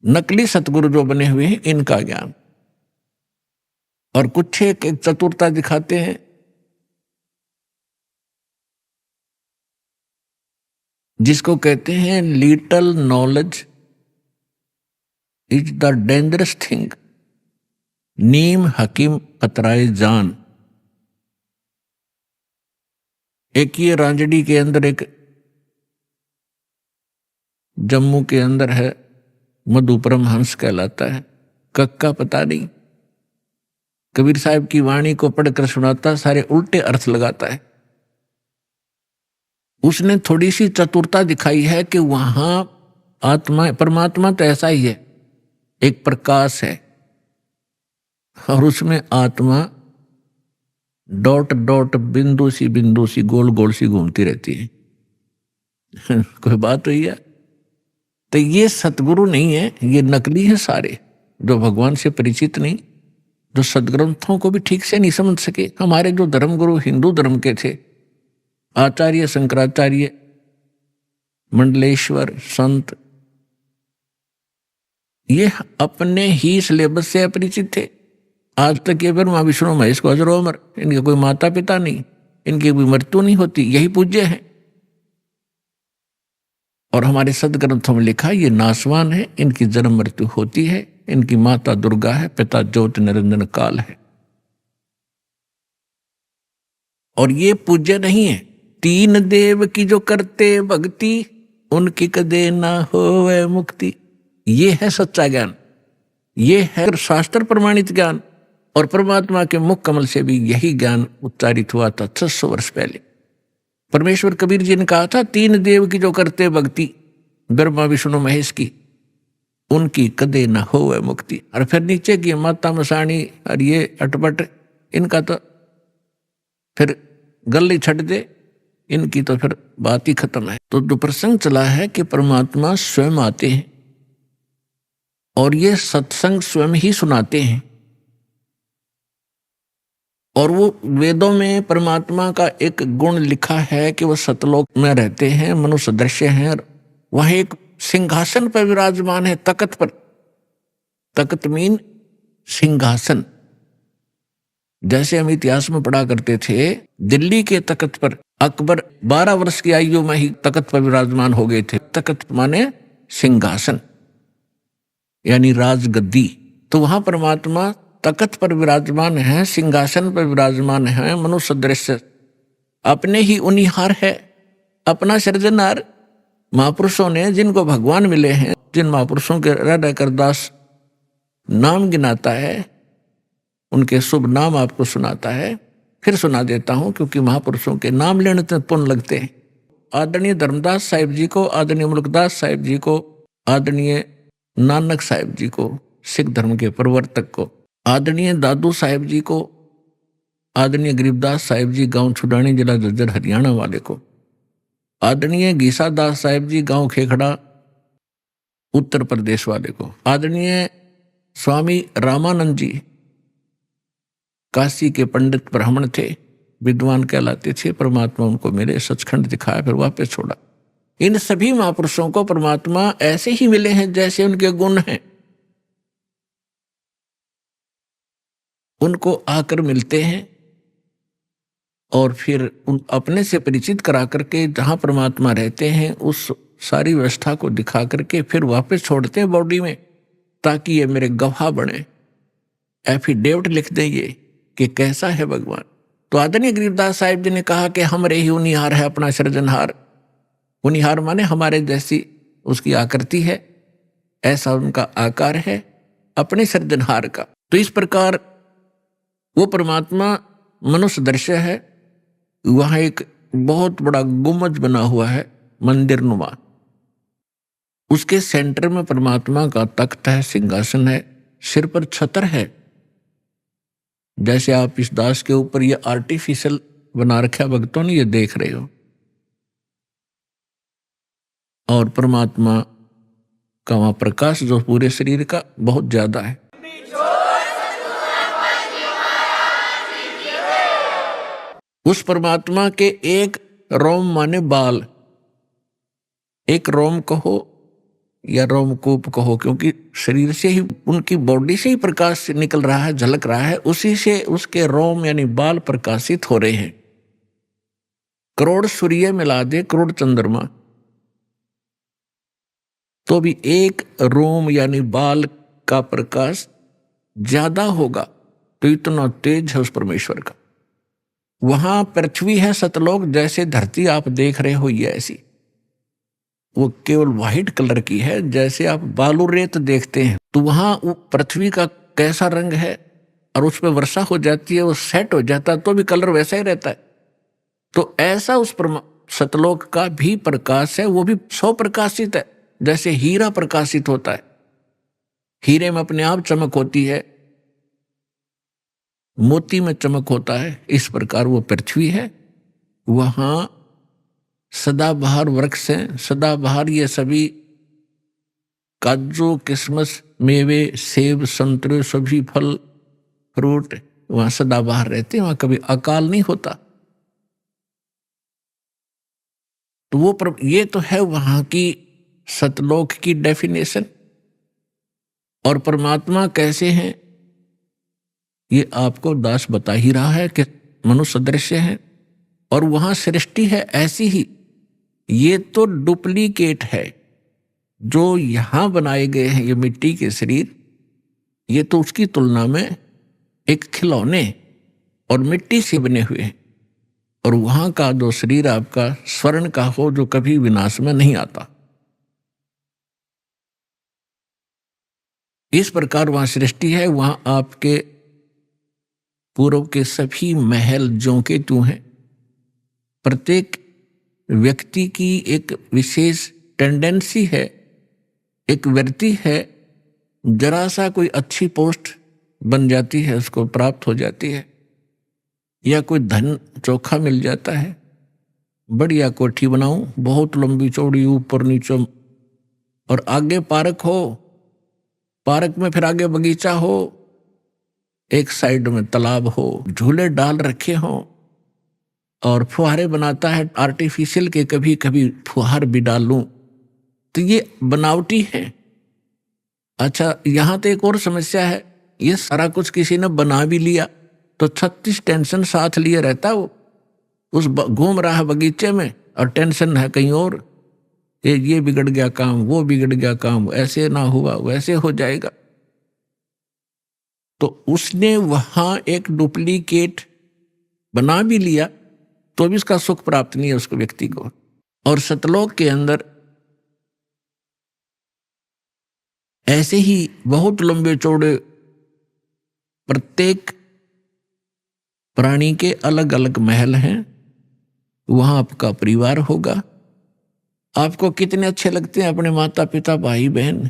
नकली सतगुरु जो बने हुए हैं, इनका ज्ञान। और कुछ एक चतुरता दिखाते हैं, जिसको कहते हैं little knowledge is the dangerous thing, नीम हकीम खतराए जान। एक ये रांजड़ी के अंदर, एक जम्मू के अंदर है, मधु परमहंस कहलाता है, कक्का पता नहीं। कबीर साहब की वाणी को पढ़कर सुनाता, सारे उल्टे अर्थ लगाता है। उसने थोड़ी सी चतुरता दिखाई है कि वहां आत्मा, परमात्मा तो ऐसा ही है, एक प्रकाश है, और उसमें आत्मा डॉट डॉट बिंदु सी गोल गोल सी घूमती रहती है। कोई बात हुई है? तो ये सतगुरु नहीं है, ये नकली है सारे, जो भगवान से परिचित नहीं, जो सदग्रंथों को भी ठीक से नहीं समझ सके। हमारे जो धर्मगुरु हिंदू धर्म के थे, आचार्य शंकराचार्य, मंडलेश्वर, संत, ये अपने ही सिलेबस से अपरिचित थे। आज तक ये ब्रह्मा विष्णु महेश को अजर अमर, इनके कोई माता पिता नहीं, इनकी कोई मृत्यु नहीं होती, यही पूज्य है। और हमारे सदग्रंथों में लिखा ये नासवान है, इनकी जन्म मृत्यु होती है, इनकी माता दुर्गा है, पिता ज्योति निरंजन काल है, और ये पूज्य नहीं है। तीन देव की जो करते भक्ति, उनकी कदे ना होवे मुक्ति। ये है सच्चा ज्ञान, ये है शास्त्र प्रमाणित ज्ञान। और परमात्मा के मुख कमल से भी यही ज्ञान उच्चारित हुआ था 600 वर्ष पहले। परमेश्वर कबीर जी ने कहा था, तीन देव की जो करते भक्ति, ब्रह्मा विष्णु महेश की, उनकी कदे न होवे मुक्ति। और फिर नीचे की माता मसाणी और ये अटपट, इनका तो फिर गली छट दे, इनकी तो फिर बात ही खत्म है। तो जो प्रसंग चला है कि परमात्मा स्वयं आते हैं और ये सत्संग स्वयं ही सुनाते हैं। और वो वेदों में परमात्मा का एक गुण लिखा है कि वो सतलोक में रहते हैं, मनुष्य दृश्य हैं, वह एक सिंहासन पर विराजमान है, तकत पर। तकत मीन सिंहासन। जैसे हम इतिहास में पढ़ा करते थे, दिल्ली के तकत पर अकबर 12 वर्ष की आयु में ही तकत पर विराजमान हो गए थे। तकत माने सिंहासन, यानी राजगद्दी। तो वहां परमात्मा तकत पर विराजमान है, सिंहासन पर विराजमान है, मनुष्य दृश्य, अपने ही उनिहार है, अपना सृजनहार। महापुरुषों ने जिनको भगवान मिले हैं, जिन महापुरुषों के हृदय कर दास नाम गिनाता है, उनके शुभ नाम आपको सुनाता है। फिर सुना देता हूं, क्योंकि महापुरुषों के नाम लेने तो पुण्य लगते हैं। आदरणीय धर्मदास साहिब जी को, आदरणीय मुल्कदास साहिब जी को, आदरणीय नानक साहिब जी को, सिख धर्म के प्रवर्तक को, आदरणीय दादू साहिब जी को, आदरणीय गरीबदास साहिब जी गांव छुडानी जिला झज्जर हरियाणा वाले को, आदरणीय गीसा दास साहिब जी गांव खेखड़ा उत्तर प्रदेश वाले को, आदरणीय स्वामी रामानंद जी काशी के पंडित ब्राह्मण थे, विद्वान कहलाते थे, परमात्मा उनको मिले, सचखंड दिखाया, फिर वापस छोड़ा। इन सभी महापुरुषों को परमात्मा ऐसे ही मिले हैं जैसे उनके गुण हैं, उनको आकर मिलते हैं और फिर उन अपने से परिचित करा करके जहां परमात्मा रहते हैं उस सारी व्यवस्था को दिखा करके फिर वापस छोड़ते हैं बॉडी में, ताकि ये मेरे गवाह बने, एफिडेविट लिख दें ये कि कैसा है भगवान। तो आदरणीय गरीबदास साहिब जी ने कहा कि हमरे ही उनिहार है अपना सृजनहार। उनिहार माने हमारे जैसी उसकी आकृति है, ऐसा उनका आकार है अपने सृजनहार का। तो इस प्रकार वो परमात्मा मनुष्य दृश्य है। वहां एक बहुत बड़ा गुम्बज बना हुआ है, मंदिर नुमा, उसके सेंटर में परमात्मा का तख्त है, सिंहासन है, सिर पर छतर है। जैसे आप इस दास के ऊपर ये आर्टिफिशियल बना रखा भक्तों ने, ये देख रहे हो। और परमात्मा का वहां प्रकाश जो पूरे शरीर का बहुत ज्यादा है। उस परमात्मा के एक रोम माने बाल, एक रोम कहो या रोमकूप कहो, क्योंकि शरीर से ही, उनकी बॉडी से ही प्रकाश निकल रहा है, झलक रहा है, उसी से उसके रोम यानी बाल प्रकाशित हो रहे हैं। करोड़ सूर्य मिला दे, करोड़ चंद्रमा, तो भी एक रोम यानी बाल का प्रकाश ज्यादा होगा। तो इतना तेज है उस परमेश्वर का। वहां पृथ्वी है सतलोक, जैसे धरती आप देख रहे हो ये ऐसी, वो केवल व्हाइट कलर की है, जैसे आप बालू रेत देखते हैं। तो वहां वो पृथ्वी का कैसा रंग है और उस पर वर्षा हो जाती है, वो सेट हो जाता है तो भी कलर वैसा ही रहता है। तो ऐसा उस सतलोक का भी प्रकाश है, वो भी स्वप्रकाशित है। जैसे हीरा प्रकाशित होता है, हीरे में अपने आप चमक होती है, मोती में चमक होता है, इस प्रकार वो पृथ्वी है। वहां सदाबहार वृक्ष हैं, सदाबहार ये सभी काजू किशमिश मेवे सेब संतरे सभी फल फ्रूट वहां सदाबहार रहते हैं, वहां कभी अकाल नहीं होता। तो वो ये तो है वहां की सतलोक की डेफिनेशन। और परमात्मा कैसे हैं ये आपको दास बता ही रहा है कि मनुष्य दृश्य है और वहां सृष्टि है ऐसी ही। ये तो डुप्लीकेट है जो यहां बनाए गए हैं, ये मिट्टी के शरीर, ये तो उसकी तुलना में एक खिलौने और मिट्टी से बने हुए हैं। और वहां का जो शरीर आपका स्वर्ण का हो जो कभी विनाश में नहीं आता। इस प्रकार वहां सृष्टि है, वहां आपके पूर्व के सभी महल ज्यों के त्यों हैं। प्रत्येक व्यक्ति की एक विशेष टेंडेंसी है, एक वृत्ति है, जरा सा कोई अच्छी पोस्ट बन जाती है, उसको प्राप्त हो जाती है, या कोई धन चोखा मिल जाता है, बढ़िया कोठी बनाऊं बहुत लंबी चौड़ी ऊपर नीचे, और आगे पार्क हो, पार्क में फिर आगे बगीचा हो, एक साइड में तालाब हो, झूले डाल रखे हो और फुहारे बनाता है आर्टिफिशियल के, कभी कभी फुहार भी डाल लूं, तो ये बनावटी है। अच्छा, यहां तो एक और समस्या है, ये सारा कुछ किसी ने बना भी लिया तो 36 टेंशन साथ लिए रहता है, वो उस घूम रहा है बगीचे में और टेंशन है कहीं और, ये बिगड़ गया काम, वो बिगड़ गया काम, ऐसे ना हुआ वैसे हो जाएगा। तो उसने वहां एक डुप्लीकेट बना भी लिया तो भी उसका सुख प्राप्त नहीं है उसको व्यक्ति को। और सतलोक के अंदर ऐसे ही बहुत लंबे चौड़े प्रत्येक प्राणी के अलग अलग महल हैं। वहां आपका परिवार होगा, आपको कितने अच्छे लगते हैं अपने माता पिता भाई बहन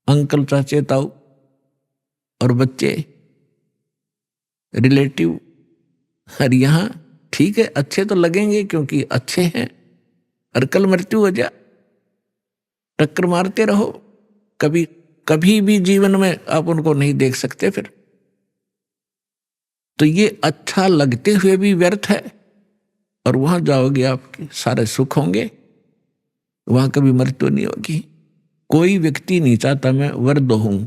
अंकल चाचे ताऊ और बच्चे रिलेटिव। और यहां ठीक है अच्छे तो लगेंगे क्योंकि अच्छे हैं, और कल मृत्यु हो जा, टक्कर मारते रहो, कभी कभी भी जीवन में आप उनको नहीं देख सकते फिर। तो ये अच्छा लगते हुए भी व्यर्थ है, और वहां जाओगे आपके सारे सुख होंगे, वहां कभी मृत्यु नहीं होगी। कोई व्यक्ति नहीं चाहता मैं वृद्ध हूं,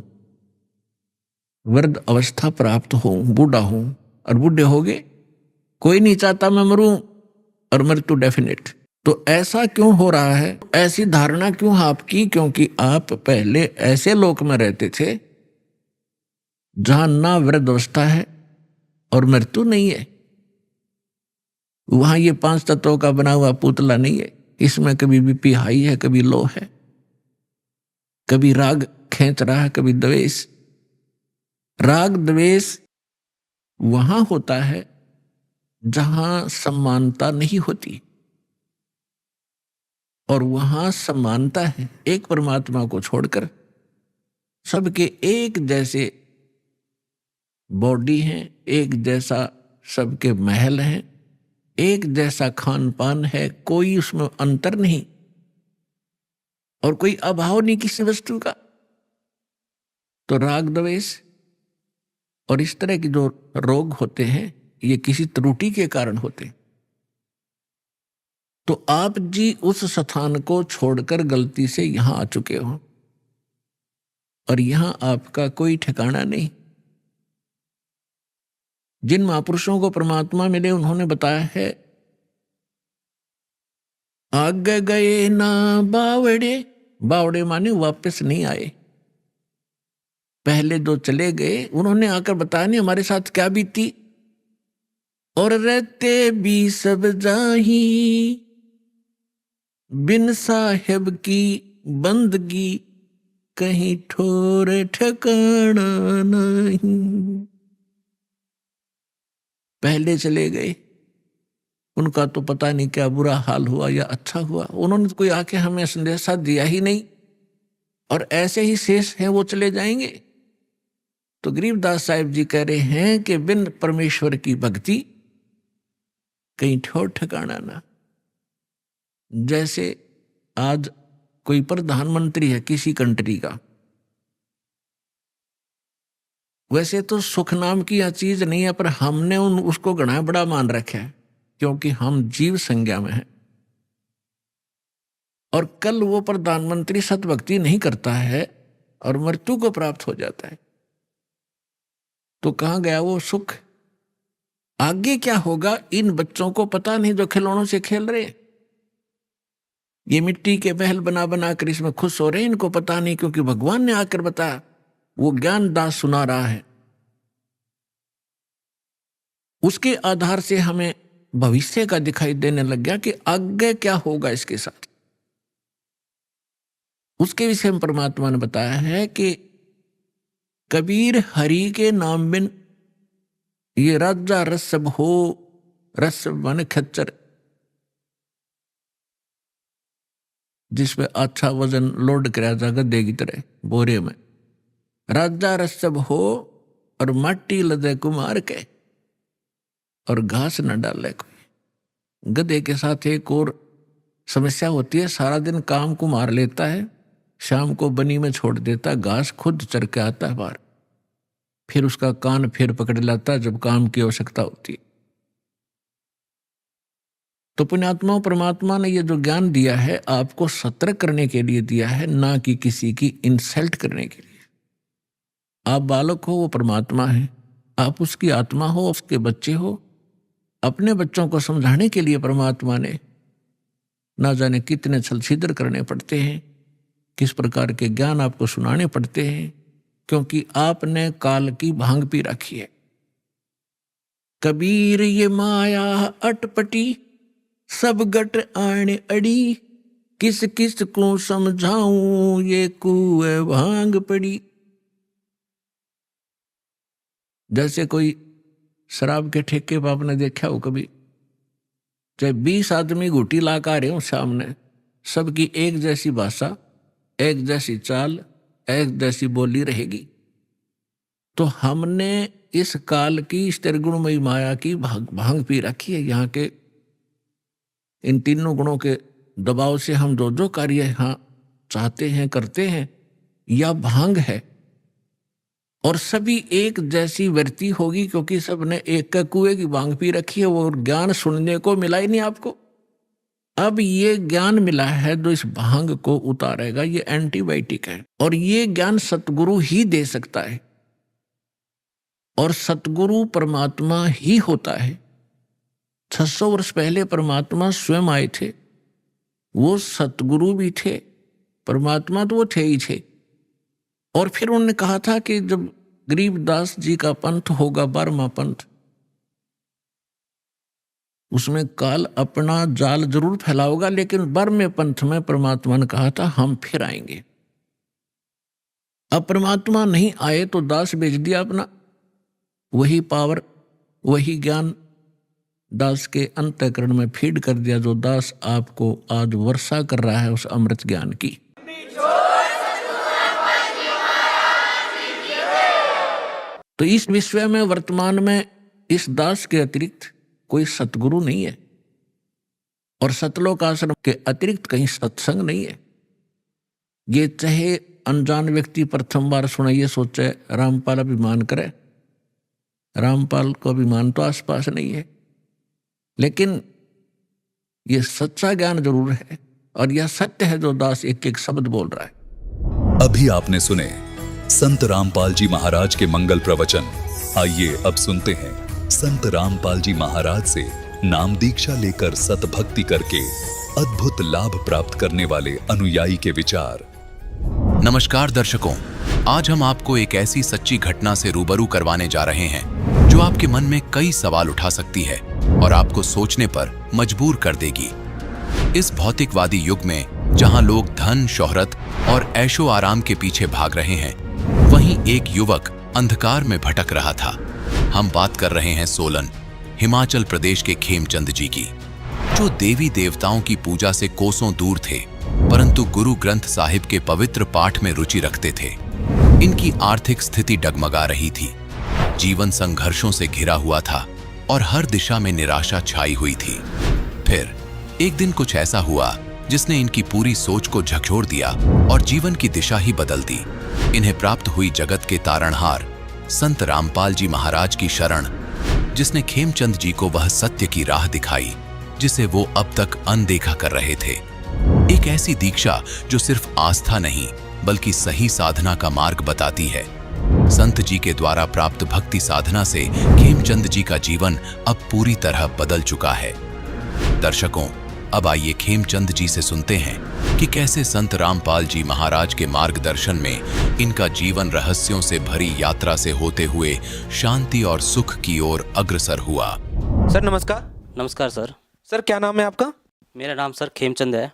वृद्ध अवस्था प्राप्त हूं, बूढ़ा हूं, और बूढ़े हो गए। कोई नहीं चाहता मैं मरूं और मृत्यु डेफिनेट। तो ऐसा क्यों हो रहा है, ऐसी धारणा क्यों आपकी? क्योंकि आप पहले ऐसे लोक में रहते थे जहां ना वृद्ध अवस्था है और मृत्यु नहीं है। वहां ये 5 तत्वों का बना हुआ पुतला नहीं है, इसमें कभी बीपी हाई है, कभी लो है, कभी राग खींच रहा है, कभी द्वेष। राग द्वेष वहां होता है जहां समानता नहीं होती, और वहां समानता है एक परमात्मा को छोड़कर। सबके एक जैसे बॉडी हैं, एक जैसा सबके महल हैं, एक जैसा खान पान है, कोई उसमें अंतर नहीं और कोई अभाव नहीं किसी वस्तु का। तो राग द्वेष और इस तरह के जो रोग होते हैं ये किसी त्रुटि के कारण होते हैं। तो आप जी उस स्थान को छोड़कर गलती से यहां आ चुके हो और यहां आपका कोई ठिकाना नहीं। जिन महापुरुषों को परमात्मा मिले उन्होंने बताया है, आगे गए ना बावड़े, बावड़े माने वापस नहीं आए। पहले जो चले गए उन्होंने आकर बताया नहीं हमारे साथ क्या बीती, और रहते भी सब जाही बिन साहिब की बंदगी, कहीं ठोर ठिकाना नहीं। पहले चले गए, उनका तो पता नहीं क्या बुरा हाल हुआ या अच्छा हुआ, उन्होंने तो कोई आके हमें संदेशा दिया ही नहीं, और ऐसे ही शेष हैं वो चले जाएंगे। तो गरीबदास साहिब जी कह रहे हैं कि बिन परमेश्वर की भक्ति कहीं ठोर ठिकाना ना। जैसे आज कोई प्रधानमंत्री है किसी कंट्री का, वैसे तो सुख नाम की यह चीज नहीं है, पर हमने उसको घना बड़ा मान रखा है क्योंकि हम जीव संज्ञा में हैं। और कल वो प्रधानमंत्री सतभक्ति नहीं करता है और मृत्यु को प्राप्त हो जाता है, तो कहां गया वो सुख? आगे क्या होगा इन बच्चों को पता नहीं जो खिलौनों से खेल रहे हैं। ये मिट्टी के महल बना बना कर इसमें खुश हो रहे हैं, इनको पता नहीं, क्योंकि भगवान ने आकर बताया, वो ज्ञान दास सुना रहा है। उसके आधार से हमें भविष्य का दिखाई देने लग गया कि आगे क्या होगा इसके साथ। उसके विषय में परमात्मा ने बताया है कि कबीर हरि के नाम बिन ये राजा रसब हो, रसब माने खच्चर, जिसमें अच्छा वजन लोड कराया जा गद्दे की तरह बोरे में, राजा रसब हो और माटी लदे कुमार के और घास न डाले कोई। गधे के साथ एक और समस्या होती है, सारा दिन काम को मार लेता है, शाम को बनी में छोड़ देता, घास खुद चर के आता है बाहर, फिर उसका कान फिर पकड़ लाता जब काम की आवश्यकता होती है। तो पुण्यात्माओं, परमात्मा ने ये जो ज्ञान दिया है आपको सतर्क करने के लिए दिया है, ना कि किसी की इंसल्ट करने के लिए। आप बालक हो, वो परमात्मा है, आप उसकी आत्मा हो, उसके बच्चे हो। अपने बच्चों को समझाने के लिए परमात्मा ने ना जाने कितने छल छिद्र करने पड़ते हैं, किस प्रकार के ज्ञान आपको सुनाने पड़ते हैं, क्योंकि आपने काल की भांग पी रखी है। कबीर ये माया अटपटी, सब गट आने अड़ी, किस किस को समझाऊं ये कुए भांग पड़ी। जैसे कोई शराब के ठेके पर आपने देखा हो कभी, चाहे 20 आदमी घूटी ला कर आ रहे हो सामने, सबकी एक जैसी भाषा, एक जैसी चाल, एक जैसी बोली रहेगी। तो हमने इस काल की इस त्रिगुणमयी माया की भांग पी रखी है। यहाँ के इन तीनों गुणों के दबाव से हम जो जो कार्य यहाँ चाहते हैं करते हैं, यह भांग है। और सभी एक जैसी वृत्ति होगी, क्योंकि सबने एक का कुएं की भांग पी रखी है। वो ज्ञान सुनने को मिला ही नहीं आपको। अब ये ज्ञान मिला है जो इस भांग को उतारेगा, ये एंटीबायोटिक है। और ये ज्ञान सतगुरु ही दे सकता है, और सतगुरु परमात्मा ही होता है। 600 वर्ष पहले परमात्मा स्वयं आए थे, वो सतगुरु भी थे, परमात्मा तो वो थे ही थे। और फिर उन्होंने कहा था कि जब गरीबदास जी का पंथ होगा 12वां पंथ, उसमें काल अपना जाल जरूर फैलाओगा, लेकिन 12वें पंथ में परमात्मा ने कहा था हम फिर आएंगे। अब परमात्मा नहीं आए तो दास भेज दिया अपना, वही पावर वही ज्ञान दास के अंतःकरण में फीड कर दिया, जो दास आपको आज वर्षा कर रहा है उस अमृत ज्ञान की। तो इस विश्व में वर्तमान में इस दास के अतिरिक्त कोई सतगुरु नहीं है, और सतलोक आश्रम के अतिरिक्त कहीं सत्संग नहीं है। ये चाहे अनजान व्यक्ति प्रथम बार सुने, ये सोचे रामपाल अभिमान करे, रामपाल को अभिमान तो आसपास नहीं है, लेकिन ये सच्चा ज्ञान जरूर है, और यह सत्य है जो दास एक एक शब्द बोल रहा है। अभी आपने सुने संत रामपाल जी महाराज के मंगल प्रवचन। आइए अब सुनते हैं संत रामपाल जी महाराज से नाम दीक्षा लेकर सतभक्ति करके अद्भुत लाभ प्राप्त करने वाले अनुयायी के विचार। नमस्कार दर्शकों, आज हम आपको एक ऐसी सच्ची घटना से रूबरू करवाने जा रहे हैं जो आपके मन में कई सवाल उठा सकती है और आपको सोचने पर मजबूर कर देगी। इस भौतिकवादी युग में जहां लोग धन, शोहरत और ऐशो आराम के पीछे भाग रहे हैं, वहीं एक युवक अंधकार में भटक रहा था। हम बात कर रहे हैं सोलन, हिमाचल प्रदेश के खेमचंद जी की, जो देवी देवताओं की पूजा से कोसों दूर थे, परंतु गुरु ग्रंथ साहिब के पवित्र पाठ में रुचि रखते थे। इनकी आर्थिक स्थिति डगमगा रही थी, जीवन संघर्षों से घिरा हुआ था और हर दिशा में निराशा छाई हुई थी। फिर एक दिन कुछ ऐसा हुआ जिसने इनकी पूरी सोच को झकझोर दिया और जीवन की दिशा ही बदल दी। इन्हें प्राप्त हुई जगत के तारणहार संत रामपाल जी महाराज की शरण, जिसने खेमचंद जी को वह सत्य की राह दिखाई जिसे वो अब तक अनदेखा कर रहे थे। एक ऐसी दीक्षा जो सिर्फ आस्था नहीं बल्कि सही साधना का मार्ग बताती है। संत जी के द्वारा प्राप्त भक्ति साधना से खेमचंद जी का जीवन अब पूरी तरह बदल चुका है। दर्शकों, अब आइए खेमचंद जी से सुनते हैं कि कैसे संत रामपाल जी महाराज के मार्गदर्शन में इनका जीवन रहस्यों से भरी यात्रा से होते हुए शांति और सुख की ओर अग्रसर हुआ। सर नमस्कार। नमस्कार सर। सर क्या नाम है आपका? मेरा नाम सर खेमचंद है।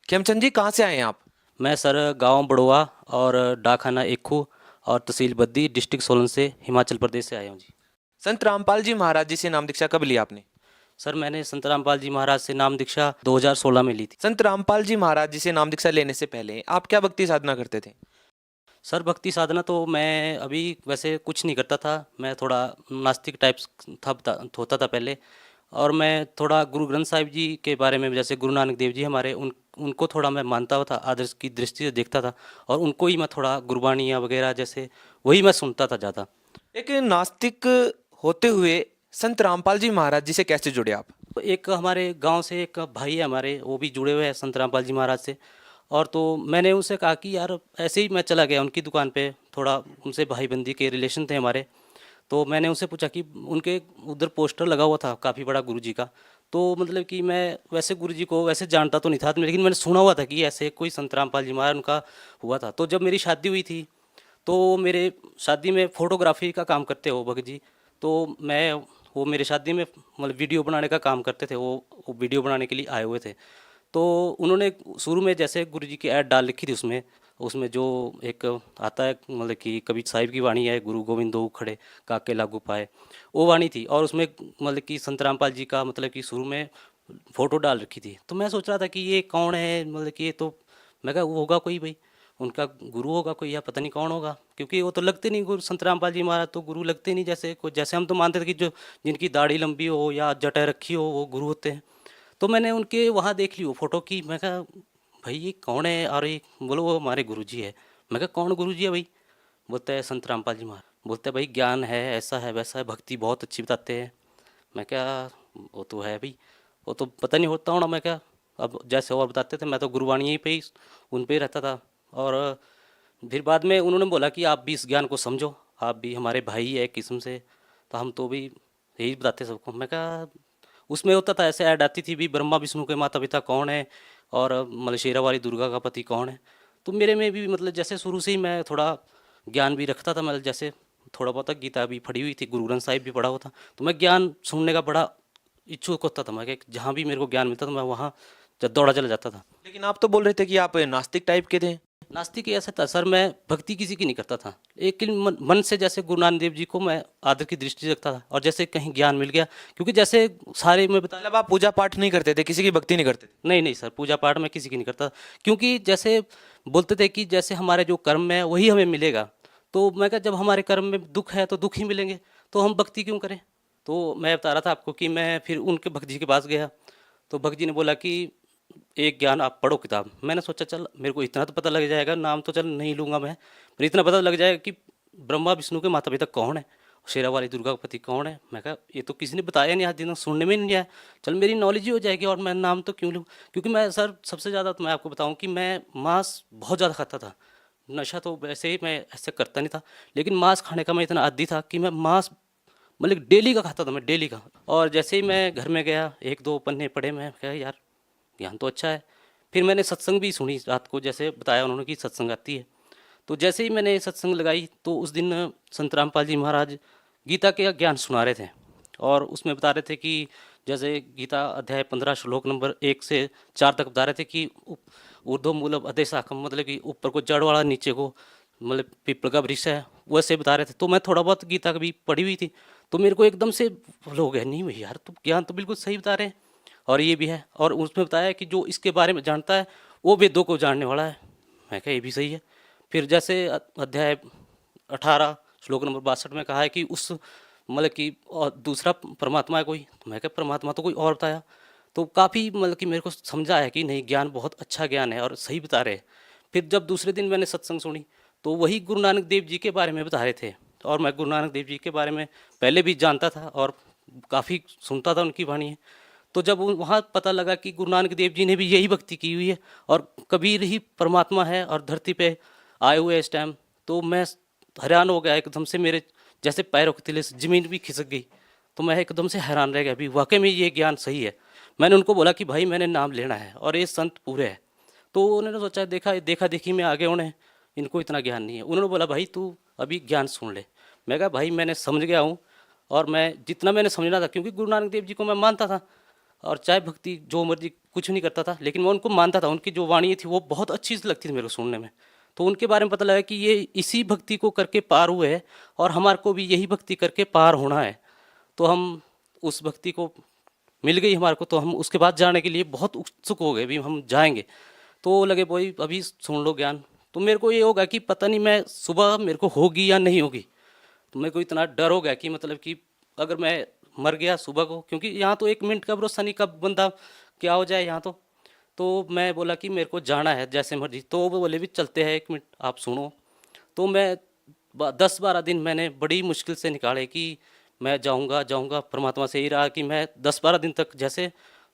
खेमचंद जी कहाँ से आए हैं आप? मैं सर गांव बड़ोआ और डाकखाना इक्खू और तहसील बद्दी, डिस्ट्रिक्ट सोलन से, हिमाचल प्रदेश से आया हूँ जी। संत रामपाल जी महाराज जी से नाम दीक्षा कब ली आपने? सर मैंने संत रामपाल जी महाराज से नाम दीक्षा 2016 में ली थी। संत रामपाल जी महाराज जी से नाम दीक्षा लेने से पहले आप क्या भक्ति साधना करते थे? सर भक्ति साधना तो मैं अभी वैसे कुछ नहीं करता था। मैं थोड़ा नास्तिक टाइप होता था पहले, और मैं थोड़ा गुरु ग्रंथ साहिब जी के बारे में, जैसे गुरु नानक देव जी हमारे, उनको थोड़ा मैं मानता हुआ था, आदर्श की दृष्टि से देखता था, और उनको ही मैं थोड़ा गुरबानियाँ वगैरह जैसे वही मैं सुनता था ज़्यादा। एक नास्तिक होते हुए संत रामपाल जी महाराज जी से कैसे जुड़े आप? तो एक हमारे गांव से एक भाई है हमारे, वो भी जुड़े हुए हैं संत रामपाल जी महाराज से, और तो मैंने उनसे कहा कि यार ऐसे ही मैं चला गया उनकी दुकान पे, थोड़ा उनसे भाईबंदी के रिलेशन थे हमारे। तो मैंने उनसे पूछा कि उनके उधर पोस्टर लगा हुआ था काफ़ी बड़ा गुरुजी का, तो मतलब कि मैं वैसे गुरुजी को वैसे जानता तो नहीं था, लेकिन मैंने सुना हुआ था कि ऐसे कोई संत रामपाल जी महाराज उनका हुआ था। तो जब मेरी शादी हुई थी, तो मेरे शादी में फ़ोटोग्राफी का काम करते हो भगत जी, तो वो मेरे शादी में मतलब वीडियो बनाने का काम करते थे, वो वीडियो बनाने के लिए आए हुए थे। तो उन्होंने शुरू में जैसे गुरुजी की ऐड डाल लिखी थी, उसमें जो एक आता है मतलब कि कबीर साहिब की वाणी है, गुरु गोविंद दो खड़े काके लागू पाए, वो वाणी थी, और उसमें मतलब कि संत रामपाल जी का मतलब कि शुरू में फ़ोटो डाल रखी थी। तो मैं सोच रहा था कि ये कौन है, मतलब कि ये तो मैं कहा वो होगा कोई भाई उनका गुरु होगा कोई, या पता नहीं कौन होगा, क्योंकि वो तो लगते नहीं गुरु संत रामपाल जी महाराज तो गुरु लगते नहीं, जैसे हम तो मानते थे कि जो जिनकी दाढ़ी लंबी हो या जटा रखी हो वो गुरु होते हैं। तो मैंने उनके वहाँ देख ली वो फ़ोटो की, मैं कहा भाई ये कौन है? और ये बोलो वो हमारे गुरु जी है। मैं कहा कौन गुरु जी है भाई? बोलता है संत रामपाल जी महाराज। बोलते हैं भाई ज्ञान है, ऐसा है वैसा है, भक्ति बहुत अच्छी बताते हैं। मैं क्या वो तो है भाई, वो तो पता नहीं होता होना। मैं क्या अब जैसे और बताते थे, मैं तो गुरुवाणी पे ही उन पे ही रहता था। और फिर बाद में उन्होंने बोला कि आप भी इस ज्ञान को समझो, आप भी हमारे भाई है एक किस्म से, तो हम तो भी यही बताते सबको। मैं कहा उसमें होता था ऐसे ऐड आती थी भी, ब्रह्मा विष्णु के माता पिता कौन है और मलशेरा वाली दुर्गा का पति कौन है। तो मेरे में भी मतलब जैसे शुरू से ही मैं थोड़ा ज्ञान भी रखता था, मतलब जैसे थोड़ा बहुत गीता भी पढ़ी हुई थी, गुरु ग्रंथ साहिब भी पढ़ा हुआ था, तो मैं ज्ञान सुनने का बड़ा इच्छुक होता था। मैं जहाँ भी मेरे को ज्ञान मिलता था मैं वहाँ दौड़ा चला जाता था। लेकिन आप तो बोल रहे थे कि आप नास्तिक टाइप के थे। नास्तिक ऐसा था सर, मैं भक्ति किसी की नहीं करता था, एक मन से जैसे गुरु नानक देव जी को मैं आदर की दृष्टि से रखता था, और जैसे कहीं ज्ञान मिल गया, क्योंकि जैसे सारे मैं बता, मतलब आप पूजा पाठ नहीं करते थे, किसी की भक्ति नहीं करते थे? नहीं सर, पूजा पाठ मैं किसी की नहीं करता, क्योंकि जैसे बोलते थे कि जैसे हमारे जो कर्म है वही हमें मिलेगा। तो मैं कहा जब हमारे कर्म में दुख है तो दुख ही मिलेंगे, तो हम भक्ति क्यों करें। तो मैं बता रहा था आपको कि मैं फिर उनके भक्त जी के पास गया, तो भक्त जी ने बोला कि एक ज्ञान आप पढ़ो किताब। मैंने सोचा चल मेरे को इतना तो पता लग जाएगा, नाम तो चल नहीं लूँगा मैं, पर इतना पता लग जाएगा कि ब्रह्मा विष्णु के माता पिता कौन है, शेरा वाली दुर्गा का पति कौन है। मैं कहा ये तो किसी ने बताया नहीं, आज दिन सुनने में नहीं आया, चल मेरी नॉलेज ही हो जाएगी और मैं नाम तो क्यों लूँ। क्योंकि मैं सर सबसे ज़्यादा तो मैं आपको बताऊँ कि मैं मांस बहुत ज़्यादा खाता था। नशा तो वैसे ही मैं ऐसे करता नहीं था, लेकिन मांस खाने का मैं इतना आदी था कि मैं मांस मतलब डेली का खाता था, मैं डेली का। और जैसे ही मैं घर में गया, एक दो पन्ने पढ़े, मैं कहा यार ज्ञान तो अच्छा है। फिर मैंने सत्संग भी सुनी रात को, जैसे बताया उन्होंने कि सत्संग आती है। तो जैसे ही मैंने सत्संग लगाई तो उस दिन संत रामपाल जी महाराज गीता के ज्ञान सुना रहे थे, और उसमें बता रहे थे कि जैसे गीता अध्याय 15 श्लोक नंबर 1 से 4 तक बता रहे थे कि ऊर्ध्वमूलम् अधःशाखम्, मतलब कि ऊपर को जड़ वाला, नीचे को मतलब पीपल का वृक्ष है, वैसे बता रहे थे। तो मैं थोड़ा बहुत गीता कभी पढ़ी हुई थी, तो मेरे को एकदम से हो गया, नहीं भैया यार तो ज्ञान तो बिल्कुल सही बता रहे हैं, और ये भी है। और उसमें बताया कि जो इसके बारे में जानता है वो वेदों को जानने वाला है। मैं कहा ये भी सही है। फिर जैसे अध्याय 18 श्लोक नंबर 62 में कहा है कि उस मतलब कि और दूसरा परमात्मा है कोई, तो मैं कहा परमात्मा तो कोई और बताया। तो काफ़ी मतलब कि मेरे को समझा है कि नहीं, ज्ञान बहुत अच्छा ज्ञान है और सही बता रहे हैं। फिर जब दूसरे दिन मैंने सत्संग सुनी तो वही गुरु नानक देव जी के बारे में बता रहे थे, और मैं गुरु नानक देव जी के बारे में पहले भी जानता था और काफ़ी सुनता था उनकी वाणी। तो जब वहाँ पता लगा कि गुरु नानक देव जी ने भी यही भक्ति की हुई है और कबीर ही परमात्मा है और धरती पे आए हुए इस टाइम, तो मैं हैरान हो गया एकदम से। मेरे जैसे पैरों के तले से ज़मीन भी खिसक गई। तो मैं एकदम से हैरान रह गया, भी वाकई में ये ज्ञान सही है। मैंने उनको बोला कि भाई मैंने नाम लेना है और ये संत पूरे हैं। तो उन्होंने सोचा, देखा देखी में आगे उन्हें, इनको इतना ज्ञान नहीं है। उन्होंने बोला भाई तू अभी ज्ञान सुन ले। मैं कहा भाई मैंने समझ गया हूँ, और मैं जितना मैंने समझना था, क्योंकि गुरु नानक देव जी को मैं मानता था, और चाहे भक्ति जो मर्जी कुछ नहीं करता था, लेकिन मैं उनको मानता था। उनकी जो वाणी थी वो बहुत अच्छी लगती थी मेरे को सुनने में। तो उनके बारे में पता लगा कि ये इसी भक्ति को करके पार हुए हैं और हमारे को भी यही भक्ति करके पार होना है। तो हम उस भक्ति को मिल गई हमारे को, तो हम उसके बाद जाने के लिए बहुत उत्सुक हो गए, भी हम जाएंगे। तो लगे भाई अभी सुन लो ज्ञान। तो मेरे को ये होगा कि पता नहीं मैं सुबह मेरे को होगी या नहीं होगी। तो मेरे को इतना डर हो गया कि मतलब कि अगर मैं मर गया सुबह को, क्योंकि यहाँ तो 1 मिनट का भरोसा नहीं, कब बंदा क्या हो जाए यहाँ तो मैं बोला कि मेरे को जाना है जैसे मर्जी। तो वो बोले भी चलते हैं, 1 मिनट आप सुनो। तो मैं 10-12 दिन मैंने बड़ी मुश्किल से निकाले कि मैं जाऊँगा। परमात्मा से ही रहा कि मैं 10-12 दिन तक जैसे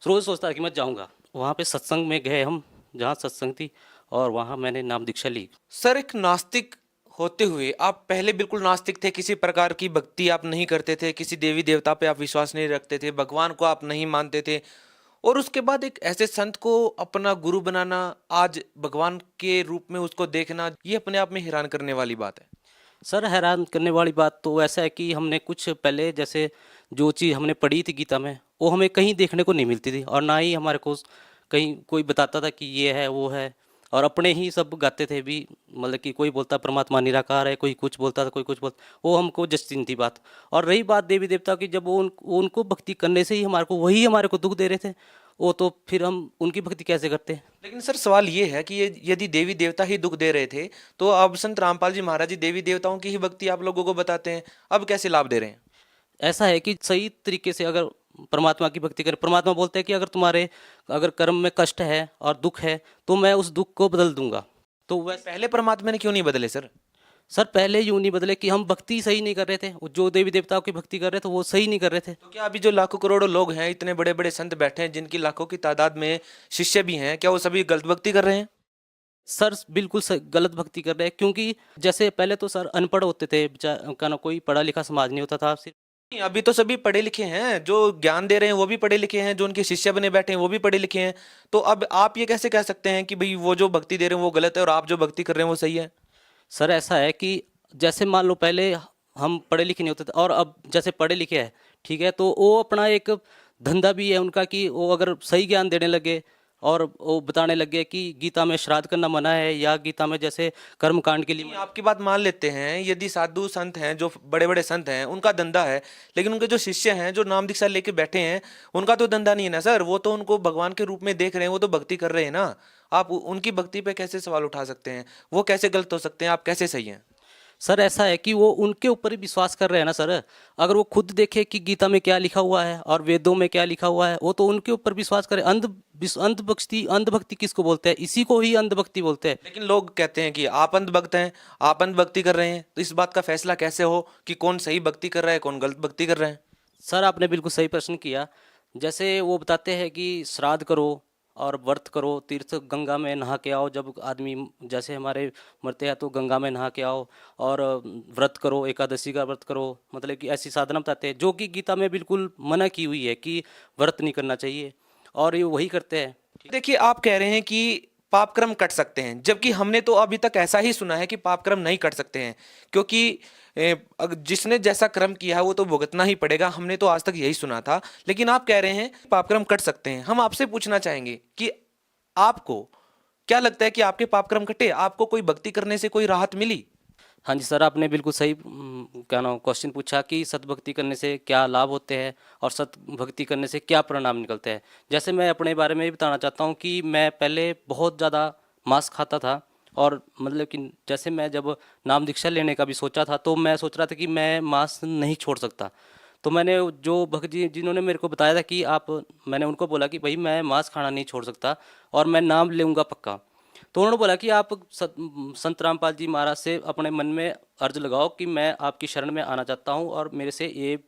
रोज़ सोचता कि मैं जाऊँगा। वहाँ पे सत्संग में गए हम, जहाँ सत्संग थी, और वहाँ मैंने नाम दीक्षा ली। सर, एक नास्तिक होते हुए आप पहले बिल्कुल नास्तिक थे, किसी प्रकार की भक्ति आप नहीं करते थे, किसी देवी देवता पे आप विश्वास नहीं रखते थे, भगवान को आप नहीं मानते थे, और उसके बाद एक ऐसे संत को अपना गुरु बनाना, आज भगवान के रूप में उसको देखना, ये अपने आप में हैरान करने वाली बात है। सर हैरान करने वाली बात तो ऐसा है कि हमने कुछ पहले जैसे जो चीज़ हमने पढ़ी थी गीता में, वो हमें कहीं देखने को नहीं मिलती थी, और ना ही हमारे को कहीं कोई बताता था कि ये है वो है। और अपने ही सब गाते थे भी, मतलब कि कोई बोलता परमात्मा निराकार है, कोई कुछ बोलता था, कोई कुछ बोलता, वो हमको जचती नहीं थी बात। और रही बात देवी देवता की, जब वो उनको भक्ति करने से ही हमारे को दुख दे रहे थे, वो तो फिर हम उनकी भक्ति कैसे करते। लेकिन सर सवाल ये है कि यदि देवी देवता ही दुख दे रहे थे, तो अब संत रामपाल जी महाराज जी देवी देवताओं की ही भक्ति आप लोगों को बताते हैं, अब कैसे लाभ दे रहे हैं? ऐसा है कि सही तरीके से अगर परमात्मा की भक्ति करें, परमात्मा बोलते हैं कि अगर कर्म में कष्ट है और दुख है तो मैं उस दुख को बदल दूंगा। तो वैसे पहले परमात्मा ने क्यों नहीं बदले सर? सर पहले यूं नहीं बदले कि हम भक्ति सही नहीं कर रहे थे, जो देवी देवताओं की भक्ति कर रहे थे वो सही नहीं कर रहे थे। तो क्या अभी जो लाखों करोड़ों लोग हैं, इतने बड़े बड़े संत बैठे हैं, जिनकी लाखों की तादाद में शिष्य भी हैं, क्या वो सभी गलत भक्ति कर रहे हैं? सर बिल्कुल गलत भक्ति कर रहे हैं, क्योंकि जैसे पहले तो सर अनपढ़ होते थे, का ना कोई पढ़ा लिखा समाज नहीं होता था। सिर्फ नहीं, अभी तो सभी पढ़े लिखे हैं, जो ज्ञान दे रहे हैं वो भी पढ़े लिखे हैं, जो उनके शिष्य बने बैठे हैं वो भी पढ़े लिखे हैं। तो अब आप ये कैसे कह सकते हैं कि भाई वो जो भक्ति दे रहे हैं वो गलत है और आप जो भक्ति कर रहे हैं वो सही है? सर ऐसा है कि जैसे मान लो पहले हम पढ़े लिखे नहीं होते थे, और अब जैसे पढ़े लिखे हैं, ठीक है, तो वो अपना एक धंधा भी है उनका कि वो अगर सही ज्ञान देने लगे और वो बताने लगे कि गीता में श्राद्ध करना मना है, या गीता में जैसे कर्म कांड के लिए। आपकी बात मान लेते हैं, यदि साधु संत हैं, जो बड़े बड़े संत हैं, उनका धंधा है, लेकिन उनके जो शिष्य हैं, जो नाम दीक्षा लेके बैठे हैं, उनका तो धंधा नहीं है ना सर। वो तो उनको भगवान के रूप में देख रहे हैं, वो तो भक्ति कर रहे हैं ना। आप उनकी भक्ति पे कैसे सवाल उठा सकते हैं? वो कैसे गलत हो सकते हैं? आप कैसे सही हैं? सर ऐसा है कि वो उनके ऊपर ही विश्वास कर रहे हैं ना सर। अगर वो खुद देखे कि गीता में क्या लिखा हुआ है और वेदों में क्या लिखा हुआ है, वो तो उनके ऊपर विश्वास करे। अंधभक्ति किसको बोलते हैं? इसी को ही अंधभक्ति बोलते हैं। लेकिन लोग कहते हैं कि आप अंधभक्त हैं, आप अंधभक्ति कर रहे हैं, तो इस बात का फैसला कैसे हो कि कौन सही भक्ति कर रहा है, कौन गलत भक्ति कर रहा है? सर आपने बिल्कुल सही प्रश्न किया। जैसे वो बताते हैं कि श्राद्ध करो और व्रत करो, तीर्थ गंगा में नहा के आओ। जब आदमी जैसे हमारे मरते हैं तो गंगा में नहा के आओ, और व्रत करो, एकादशी का व्रत करो, मतलब कि ऐसी साधना बताते हैं जो कि गीता में बिल्कुल मना की हुई है कि व्रत नहीं करना चाहिए, और ये वही करते हैं। देखिए, आप कह रहे हैं कि पाप कर्म कट सकते हैं, जबकि हमने तो अभी तक ऐसा ही सुना है कि पाप कर्म नहीं कट सकते हैं, क्योंकि जिसने जैसा कर्म किया है वो तो भुगतना ही पड़ेगा। हमने तो आज तक यही सुना था, लेकिन आप कह रहे हैं पाप कर्म कट सकते हैं। हम आपसे पूछना चाहेंगे कि आपको क्या लगता है कि आपके पाप कर्म कटे, आपको कोई भक्ति करने से कोई राहत मिली? हाँ जी सर, आपने बिल्कुल सही क्या नाम क्वेश्चन पूछा कि सतभक्ति करने से क्या लाभ होते हैं और सतभक्ति करने से क्या परिणाम निकलते हैं। जैसे मैं अपने बारे में भी बताना चाहता हूँ कि मैं पहले बहुत ज़्यादा मांस खाता था, और मतलब कि जैसे मैं जब नाम दीक्षा लेने का भी सोचा था तो मैं सोच रहा था कि मैं मांस नहीं छोड़ सकता। तो मैंने जो भक्त जी जिन्होंने मेरे को बताया था कि मैंने उनको बोला कि भाई मैं मांस खाना नहीं छोड़ सकता और मैं नाम लूँगा पक्का। तो उन्होंने बोला कि आप संत रामपाल जी महाराज से अपने मन में अर्ज लगाओ कि मैं आपकी शरण में आना चाहता हूँ और मेरे से ये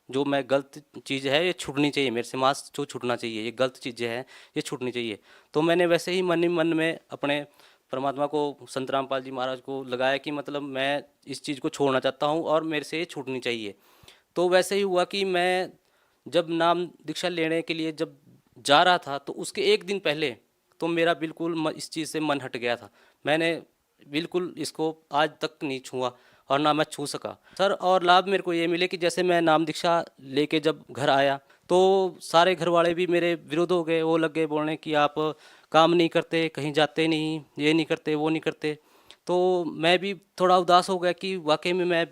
जो मैं गलत चीज़ है ये छूटनी चाहिए, मेरे से मांस जो छूटना चाहिए, ये गलत चीज़ें हैं ये छूटनी चाहिए। तो मैंने वैसे ही मन ही मन में अपने परमात्मा को, संत रामपाल जी महाराज को लगाया कि मतलब मैं इस चीज़ को छोड़ना चाहता हूँ और मेरे से ये छूटनी चाहिए। तो वैसे ही हुआ कि मैं जब नाम दीक्षा लेने के लिए जब जा रहा था तो उसके एक दिन पहले तो मेरा बिल्कुल इस चीज़ से मन हट गया था। मैंने बिल्कुल इसको आज तक नहीं छुआ और ना मैं छू सका सर। और लाभ मेरे को ये मिले कि जैसे मैं नाम दीक्षा लेके जब घर आया तो सारे घर वाले भी मेरे विरुद्ध हो गए। वो लग गए बोलने कि आप काम नहीं करते, कहीं जाते नहीं, ये नहीं करते, वो नहीं करते। तो मैं भी थोड़ा उदास हो गया कि वाकई में मैं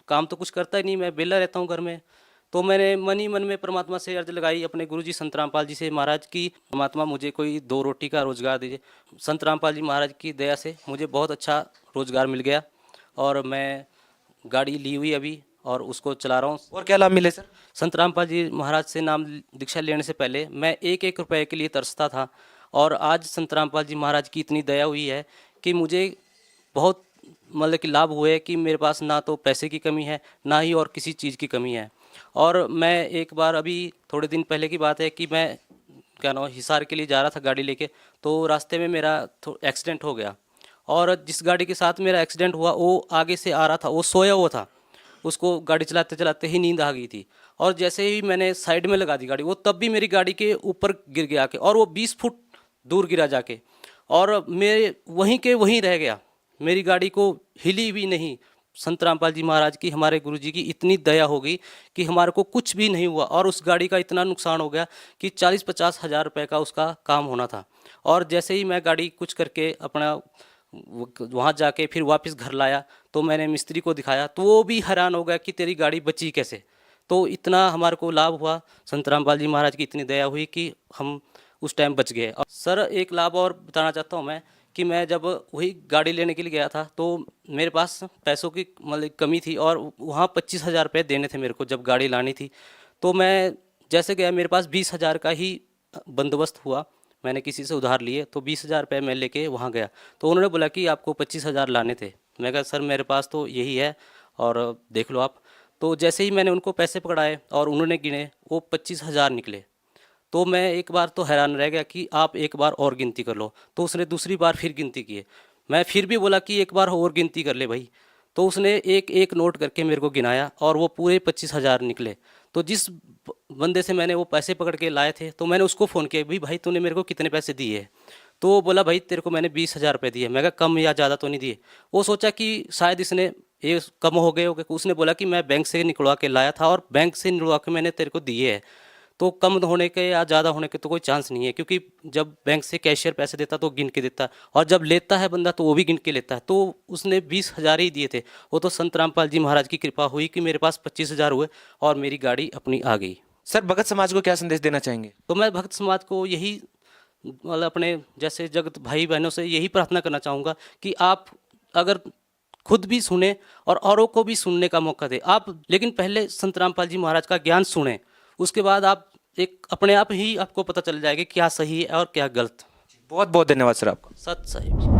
काम तो कुछ करता ही नहीं, मैं बेला रहता हूँ घर में। तो मैंने मन ही मन में परमात्मा से अर्ज लगाई अपने गुरुजी संत रामपाल जी से, महाराज की परमात्मा मुझे कोई 2 रोटी का रोज़गार दीजिए। संत रामपाल जी महाराज की दया से मुझे बहुत अच्छा रोज़गार मिल गया और मैं गाड़ी ली हुई अभी और उसको चला रहा हूँ। और क्या लाभ मिले सर? संत रामपाल जी महाराज से नाम दीक्षा लेने से पहले मैं 1-1 रुपए के लिए तरसता था और आज संत रामपाल जी महाराज की इतनी दया हुई है कि मुझे बहुत मतलब कि लाभ हुए कि मेरे पास ना तो पैसे की कमी है, ना ही और किसी चीज़ की कमी है। और मैं एक बार अभी थोड़े दिन पहले की बात है कि मैं क्या नाम हिसार के लिए जा रहा था गाड़ी लेके, तो रास्ते में मेरा एक्सीडेंट हो गया। और जिस गाड़ी के साथ मेरा एक्सीडेंट हुआ वो आगे से आ रहा था, वो सोया हुआ था, उसको गाड़ी चलाते चलाते ही नींद आ गई थी। और जैसे ही मैंने साइड में लगा दी गाड़ी, वो तब भी मेरी गाड़ी के ऊपर गिर गया के, और वो 20 फुट दूर गिरा जाके, और मेरे वहीं के वहीं रह गया। मेरी गाड़ी को हिली भी नहीं। संत रामपाल जी महाराज की, हमारे गुरुजी की इतनी दया हो गई कि हमारे को कुछ भी नहीं हुआ। और उस गाड़ी का इतना नुकसान हो गया कि 40-50 हज़ार रुपये का उसका काम होना था। और जैसे ही मैं गाड़ी कुछ करके अपना वहाँ जाके फिर वापस घर लाया तो मैंने मिस्त्री को दिखाया, तो वो भी हैरान हो गया कि तेरी गाड़ी बची कैसे। तो इतना हमारे को लाभ हुआ, संत रामपाल जी महाराज की इतनी दया हुई कि हम उस टाइम बच गए। सर एक लाभ और बताना चाहता हूँ मैं कि मैं जब वही गाड़ी लेने के लिए गया था तो मेरे पास पैसों की मतलब कमी थी और वहाँ 25,000 रुपये देने थे मेरे को जब गाड़ी लानी थी। तो मैं जैसे गया, मेरे पास 20,000 का ही बंदोबस्त हुआ। मैंने किसी से उधार लिए तो 20,000 रुपये मैं लेके वहाँ गया, तो उन्होंने बोला कि आपको 25,000 लाने थे। मैं कहा सर मेरे पास तो यही है और देख लो आप। तो जैसे ही मैंने उनको पैसे पकड़ाए और उन्होंने गिने, वो 25,000 निकले। तो मैं एक बार तो हैरान रह गया कि आप एक बार और गिनती कर लो। तो उसने दूसरी बार फिर गिनती की। मैं फिर भी बोला कि एक बार और गिनती कर ले भाई। तो उसने एक एक नोट करके मेरे को गिनाया और वो पूरे 25,000 निकले। तो जिस बंदे से मैंने वो पैसे पकड़ के लाए थे तो मैंने उसको फ़ोन किया, भाई तूने मेरे को कितने पैसे दिए? तो वो बोला भाई तेरे को मैंने 20,000 रुपये दिए। मैं कहा कम या ज़्यादा तो नहीं दिए। वो सोचा कि शायद इसने ये कम हो गए होंगे। उसने बोला कि मैं बैंक से निकलवा के लाया था और बैंक से निकलवा के मैंने तेरे को दिए है, तो कम होने के या ज़्यादा होने के तो कोई चांस नहीं है, क्योंकि जब बैंक से कैशियर पैसे देता तो गिन के देता है और जब लेता है बंदा तो वो भी गिन के लेता है। तो उसने 20,000 ही दिए थे। वो तो संत रामपाल जी महाराज की कृपा हुई कि मेरे पास 25,000 हुए और मेरी गाड़ी अपनी आ गई। सर भगत समाज को क्या संदेश देना चाहेंगे? तो मैं भक्त समाज को यही मतलब अपने जैसे जगत भाई बहनों से यही प्रार्थना करना चाहूँगा कि आप अगर खुद भी सुने और औरों को भी सुनने का मौका दें आप, लेकिन पहले संत रामपाल जी महाराज का ज्ञान सुने, उसके बाद आप एक अपने आप ही आपको पता चल जाएगा क्या सही है और क्या गलत। बहुत बहुत धन्यवाद सर आपका। सत साहिब जी।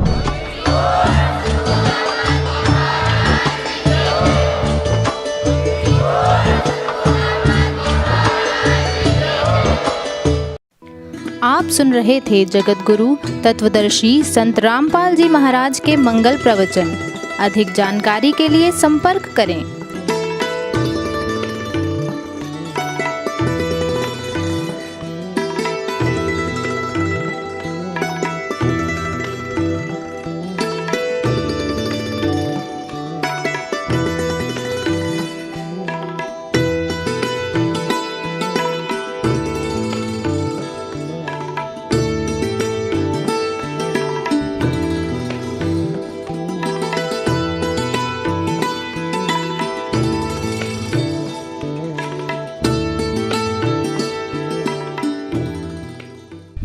आप सुन रहे थे जगत गुरु तत्वदर्शी संत रामपाल जी महाराज के मंगल प्रवचन। अधिक जानकारी के लिए संपर्क करें।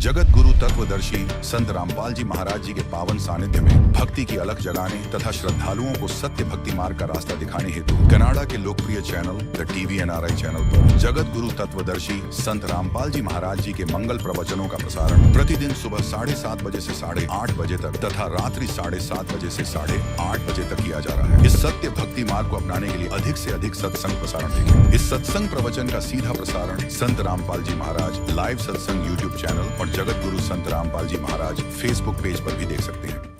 जगत गुरु तत्वदर्शी संत रामपाल जी महाराज जी के पावन सानिध्य में भक्ति की अलख जगाने तथा श्रद्धालुओं को सत्य भक्ति मार्ग का रास्ता दिखाने हेतु कनाडा के लोकप्रिय channel the TV NRI channel पर जगत गुरु तत्वदर्शी संत रामपाल जी महाराज जी के मंगल प्रवचनों का प्रसारण प्रतिदिन सुबह 7:30 बजे से 8:30 बजे तक तथा रात्रि 7:30 बजे से 8:30 बजे तक किया जा रहा है। इस सत्य भक्ति मार्ग को अपनाने के लिए अधिक से अधिक सत्संग प्रसारण देखें। इस सत्संग प्रवचन का सीधा प्रसारण संत रामपाल जी महाराज लाइव सत्संग YouTube चैनल और जगत गुरु संत रामपाल जी महाराज फेसबुक पेज पर भी देख सकते हैं।